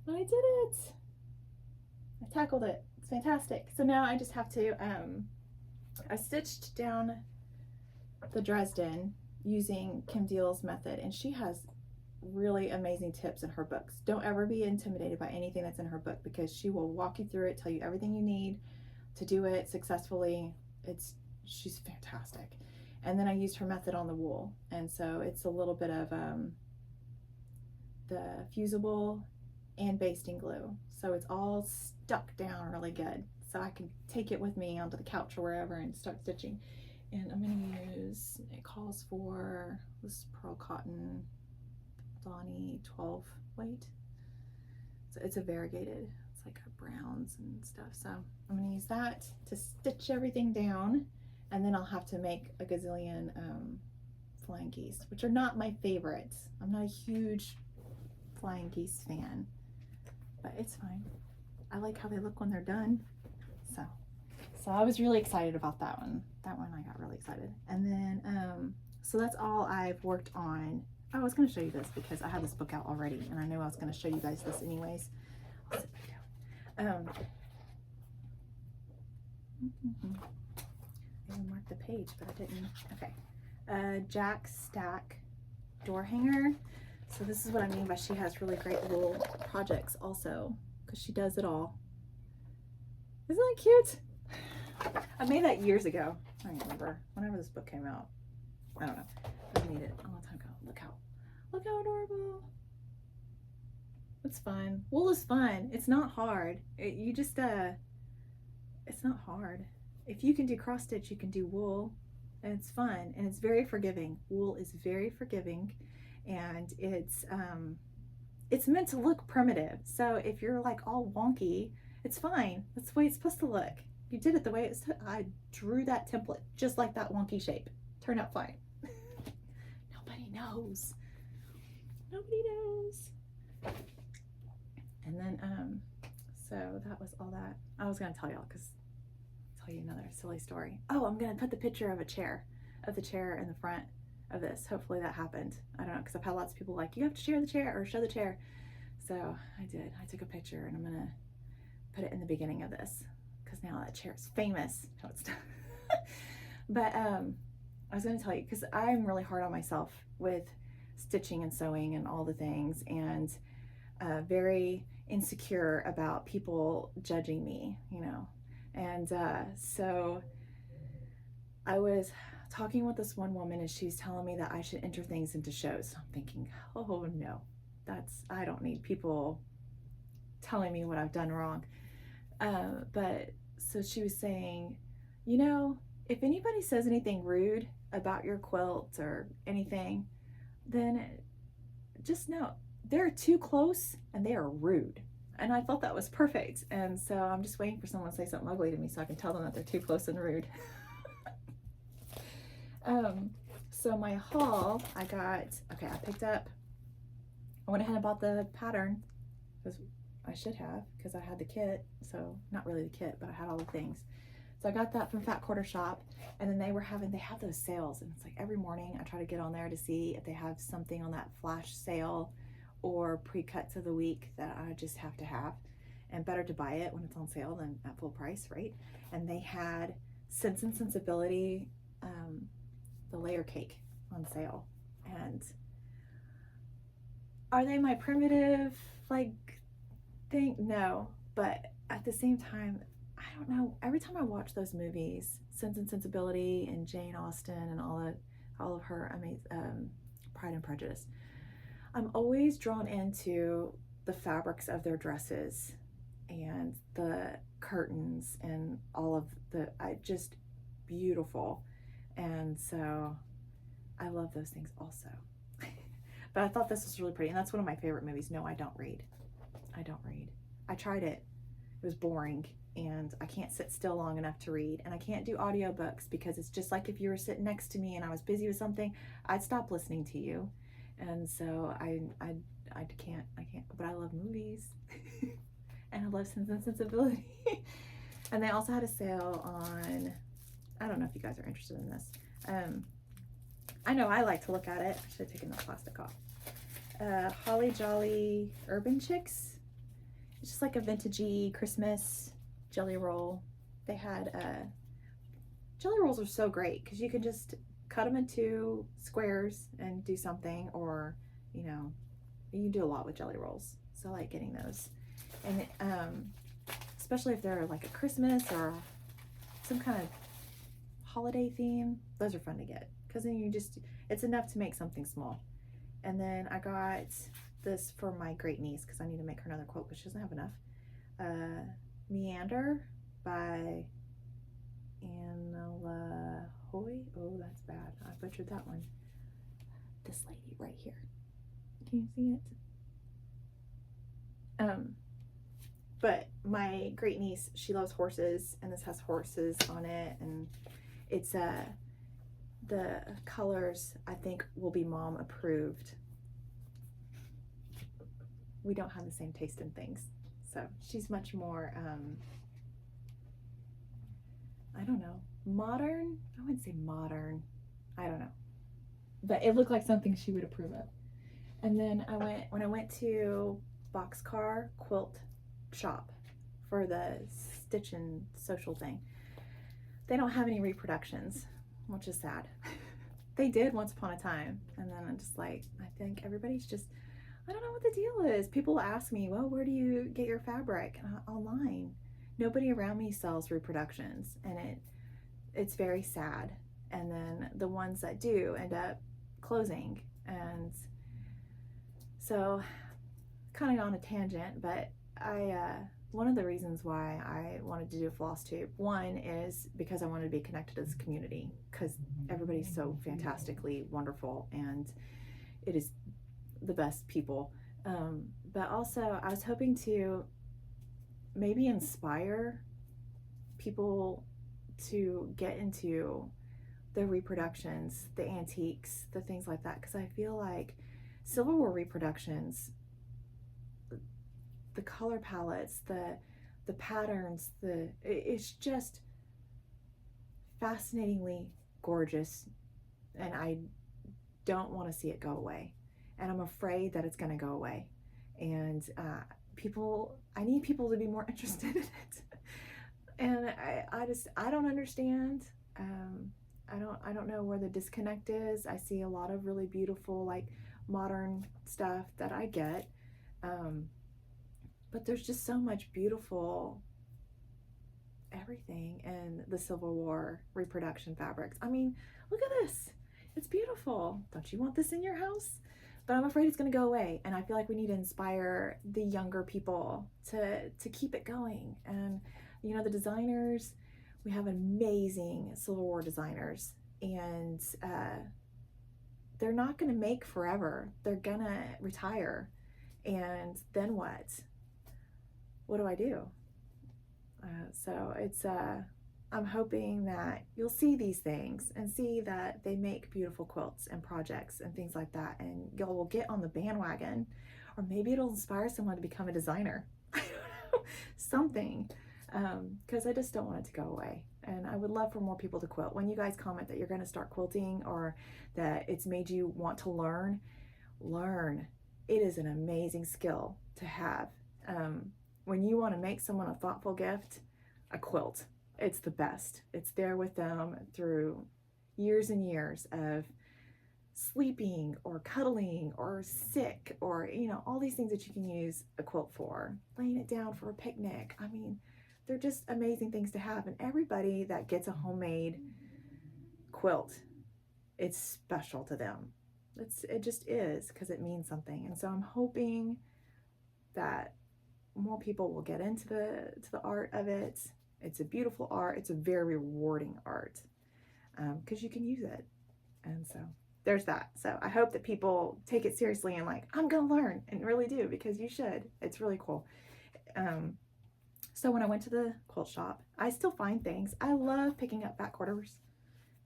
But I did it. I tackled it. It's fantastic. So now I just have to, I stitched down the Dresden using Kim Deal's method, and she has really amazing tips in her books. Don't ever be intimidated by anything that's in her book, because she will walk you through it, tell you everything you need to do it successfully. She's fantastic. And then I used her method on the wool, and so it's a little bit of the fusible and basting glue, so it's all stuck down really good, so I can take it with me onto the couch or wherever and start stitching. And I'm going to use, it calls for this pearl cotton Donny 12 weight, so it's a variegated, it's like a browns and stuff, so I'm going to use that to stitch everything down. And then I'll have to make a gazillion flying geese, which are not my favorites. I'm not a huge flying geese fan, but it's fine. I like how they look when they're done. So I was really excited about that one. That one I got really excited. And then, so that's all I've worked on. Oh, I was going to show you this because I had this book out already, and I knew I was going to show you guys this anyways. I'll sit back down. I marked the page, but I didn't. Okay. Jack Stack door hanger. So this is what I mean by she has really great wool projects also, because she does it all. Isn't that cute? I made that years ago. I don't remember. Whenever this book came out. I don't know. I made it a long time ago. Look how adorable. It's fun. Wool is fun. It's not hard. It's not hard. If you can do cross stitch, you can do wool, and it's fun, and it's very forgiving. Wool is very forgiving, and it's meant to look primitive. So if you're like all wonky, it's fine. That's the way it's supposed to look. You did it the way it's. I drew that template just like that wonky shape. Turned out fine. Nobody knows. Nobody knows. And then so that was all that. I was gonna tell y'all because. Tell you another silly story. Oh, I'm gonna put the picture of the chair in the front of this. Hopefully that happened. I don't know, because I've had lots of people like, you have to share the chair or show the chair. So I did. I took a picture, and I'm gonna put it in the beginning of this because now that chair is famous. No, it's not. But I was gonna tell you, because I'm really hard on myself with stitching and sewing and all the things, and very insecure about people judging me, you know. And so I was talking with this one woman, and she's telling me that I should enter things into shows. So I'm thinking, oh no, I don't need people telling me what I've done wrong. But so she was saying, you know, if anybody says anything rude about your quilt or anything, then just know they're too close and they are rude. And I thought that was perfect. And so I'm just waiting for someone to say something ugly to me so I can tell them that they're too close and rude. So my haul, I picked up, I went ahead and bought the pattern, because I should have, because I had the kit. So not really the kit, but I had all the things. So I got that from Fat Quarter Shop, and then they have those sales, and it's like every morning I try to get on there to see if they have something on that flash sale or pre-cuts of the week that I just have to have. and better to buy it when it's on sale than at full price, right? And they had Sense and Sensibility, the layer cake on sale. And are they my primitive like thing? No, but at the same time, I don't know. Every time I watch those movies, Sense and Sensibility and Jane Austen and all of her amazing Pride and Prejudice, I'm always drawn into the fabrics of their dresses and the curtains and all of just beautiful. And so I love those things also. But I thought this was really pretty, and that's one of my favorite movies. No, I don't read. I don't read. I tried it. It was boring, and I can't sit still long enough to read, and I can't do audiobooks because it's just like if you were sitting next to me and I was busy with something, I'd stop listening to you. And so I can't, but I love movies and I love Sense and Sensibility. And they also had a sale on, I don't know if you guys are interested in this. I know I like to look at it. I should have taken the plastic off. Holly Jolly Urban Chicks. It's just like a vintagey Christmas jelly roll. They had, jelly rolls are so great because you can just cut them into squares and do something, or, you know, you can do a lot with jelly rolls. So I like getting those. And especially if they're like a Christmas or some kind of holiday theme, those are fun to get because then it's enough to make something small. And then I got this for my great niece because I need to make her another quilt, but she doesn't have enough. Meander by Anna Hoy. Oh, that's bad. I butchered that one. This lady right here. Can you see it? But my great niece, she loves horses, and this has horses on it, and it's the colors I think will be mom approved. We don't have the same taste in things, so she's much more I don't know, modern. I wouldn't say modern, I don't know, but it looked like something she would approve of. And then when I went to Boxcar Quilt Shop for the Stitch and Social thing, they don't have any reproductions, which is sad. They did once upon a time, and then I'm just like, I think everybody's just, I don't know what the deal is. People ask me, well, where do you get your fabric? Online. Nobody around me sells reproductions, and it's very sad. And then the ones that do end up closing. And so, kind of on a tangent, but one of the reasons why I wanted to do a Flosstube, one is because I wanted to be connected to this community because everybody's so fantastically wonderful and it is the best people. But also I was hoping to maybe inspire people to get into the reproductions, the antiques, the things like that, because I feel like silverware reproductions, the color palettes, the patterns, it's just fascinatingly gorgeous, and I don't want to see it go away, and I'm afraid that it's going to go away. And I need people to be more interested in it. And I don't understand. I don't know where the disconnect is. I see a lot of really beautiful, like, modern stuff that I get, but there's just so much beautiful everything in the Civil War reproduction fabrics. I mean, look at this. It's beautiful. Don't you want this in your house? But I'm afraid it's going to go away, and I feel like we need to inspire the younger people to keep it going. And you know, the designers, we have amazing Civil War designers, and they're not going to make forever. They're going to retire, and then what? What do I do? So it's I'm hoping that you'll see these things and see that they make beautiful quilts and projects and things like that, and y'all will get on the bandwagon, or maybe it'll inspire someone to become a designer. I don't know, something, because I just don't want it to go away. And I would love for more people to quilt. When you guys comment that you're going to start quilting or that it's made you want to learn. It is an amazing skill to have. when you want to make someone a thoughtful gift, a quilt. It's the best. It's there with them through years and years of sleeping or cuddling or sick or, you know, all these things that you can use a quilt for. Laying it down for a picnic. I mean, they're just amazing things to have. And everybody that gets a homemade quilt, it's special to them. It just is, because it means something. And so I'm hoping that more people will get into the art of it. It's a beautiful art. It's a very rewarding art, because you can use it. And so there's that. So I hope that people take it seriously and like, I'm gonna learn, and really do, because you should. It's really cool. So when I went to the quilt shop, I still find things. I love picking up back quarters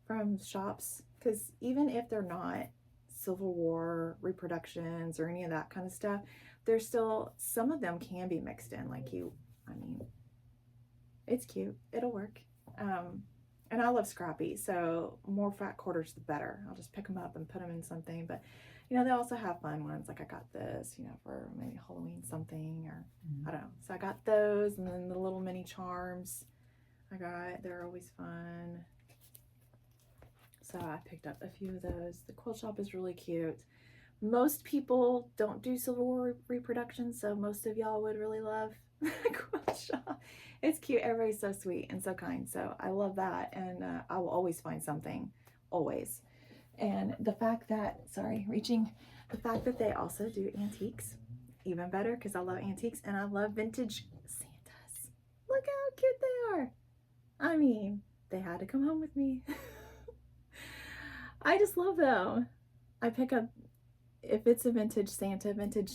from shops, because even if they're not Civil War reproductions or any of that kind of stuff, there's still, some of them can be mixed in. Like I mean, it's cute. It'll work. And I love scrappy, so more fat quarters the better. I'll just pick them up and put them in something. But you know, they also have fun ones. Like I got this, you know, for maybe Halloween something, or I don't know. So I got those, and then the little mini charms they're always fun. So I picked up a few of those. The quilt shop is really cute. Most people don't do Civil War reproductions, so most of y'all would really love the quilt shop. It's cute. Everybody's so sweet and so kind. So I love that. And I will always find something. Always. And the fact that, the fact that they also do antiques, even better, because I love antiques and I love vintage Santas. Look how cute they are. I mean, they had to come home with me. I just love them. I pick up, if it's a vintage Santa, vintage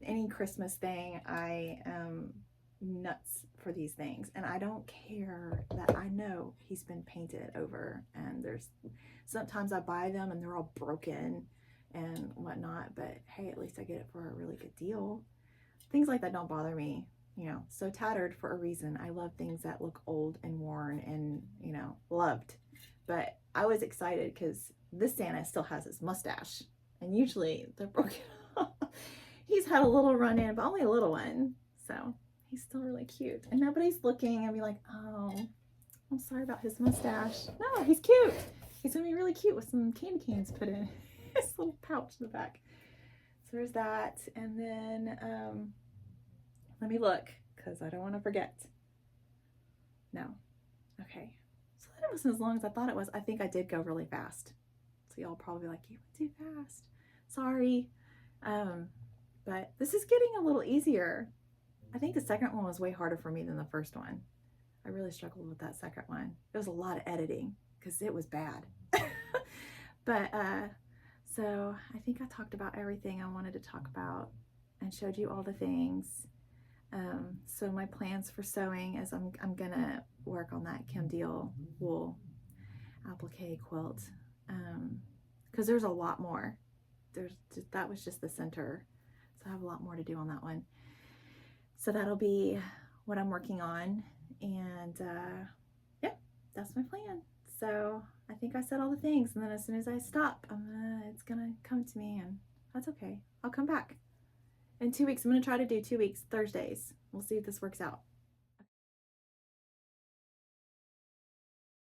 any Christmas thing, I am nuts for these things. And I don't care that I know he's been painted over, and sometimes I buy them and they're all broken and whatnot, but hey, at least I get it for a really good deal. Things like that don't bother me, you know. So tattered for a reason. I love things that look old and worn and, you know, loved. But I was excited because this Santa still has his mustache, and usually they're broken off. He's had a little run in, but only a little one. So he's still really cute. And nobody's looking and be like, oh, I'm sorry about his mustache. No, he's cute. He's gonna be really cute with some candy canes put in his little pouch in the back. So there's that. And then let me look, because I don't want to forget. No. Okay. So that wasn't as long as I thought it was. I think I did go really fast. So y'all probably like, you went too fast. Sorry. But this is getting a little easier. I think the second one was way harder for me than the first one. I really struggled with that second one. It was a lot of editing because it was bad. But so I think I talked about everything I wanted to talk about and showed you all the things. So my plans for sewing is I'm gonna work on that Kim Deal wool applique quilt, because there's a lot more. That was just the center, so I have a lot more to do on that one. So that'll be what I'm working on, and yeah, that's my plan. So I think I said all the things, and then as soon as I stop, it's gonna come to me, and that's okay. I'll come back in 2 weeks. I'm gonna try to do 2 weeks Thursdays. We'll see if this works out.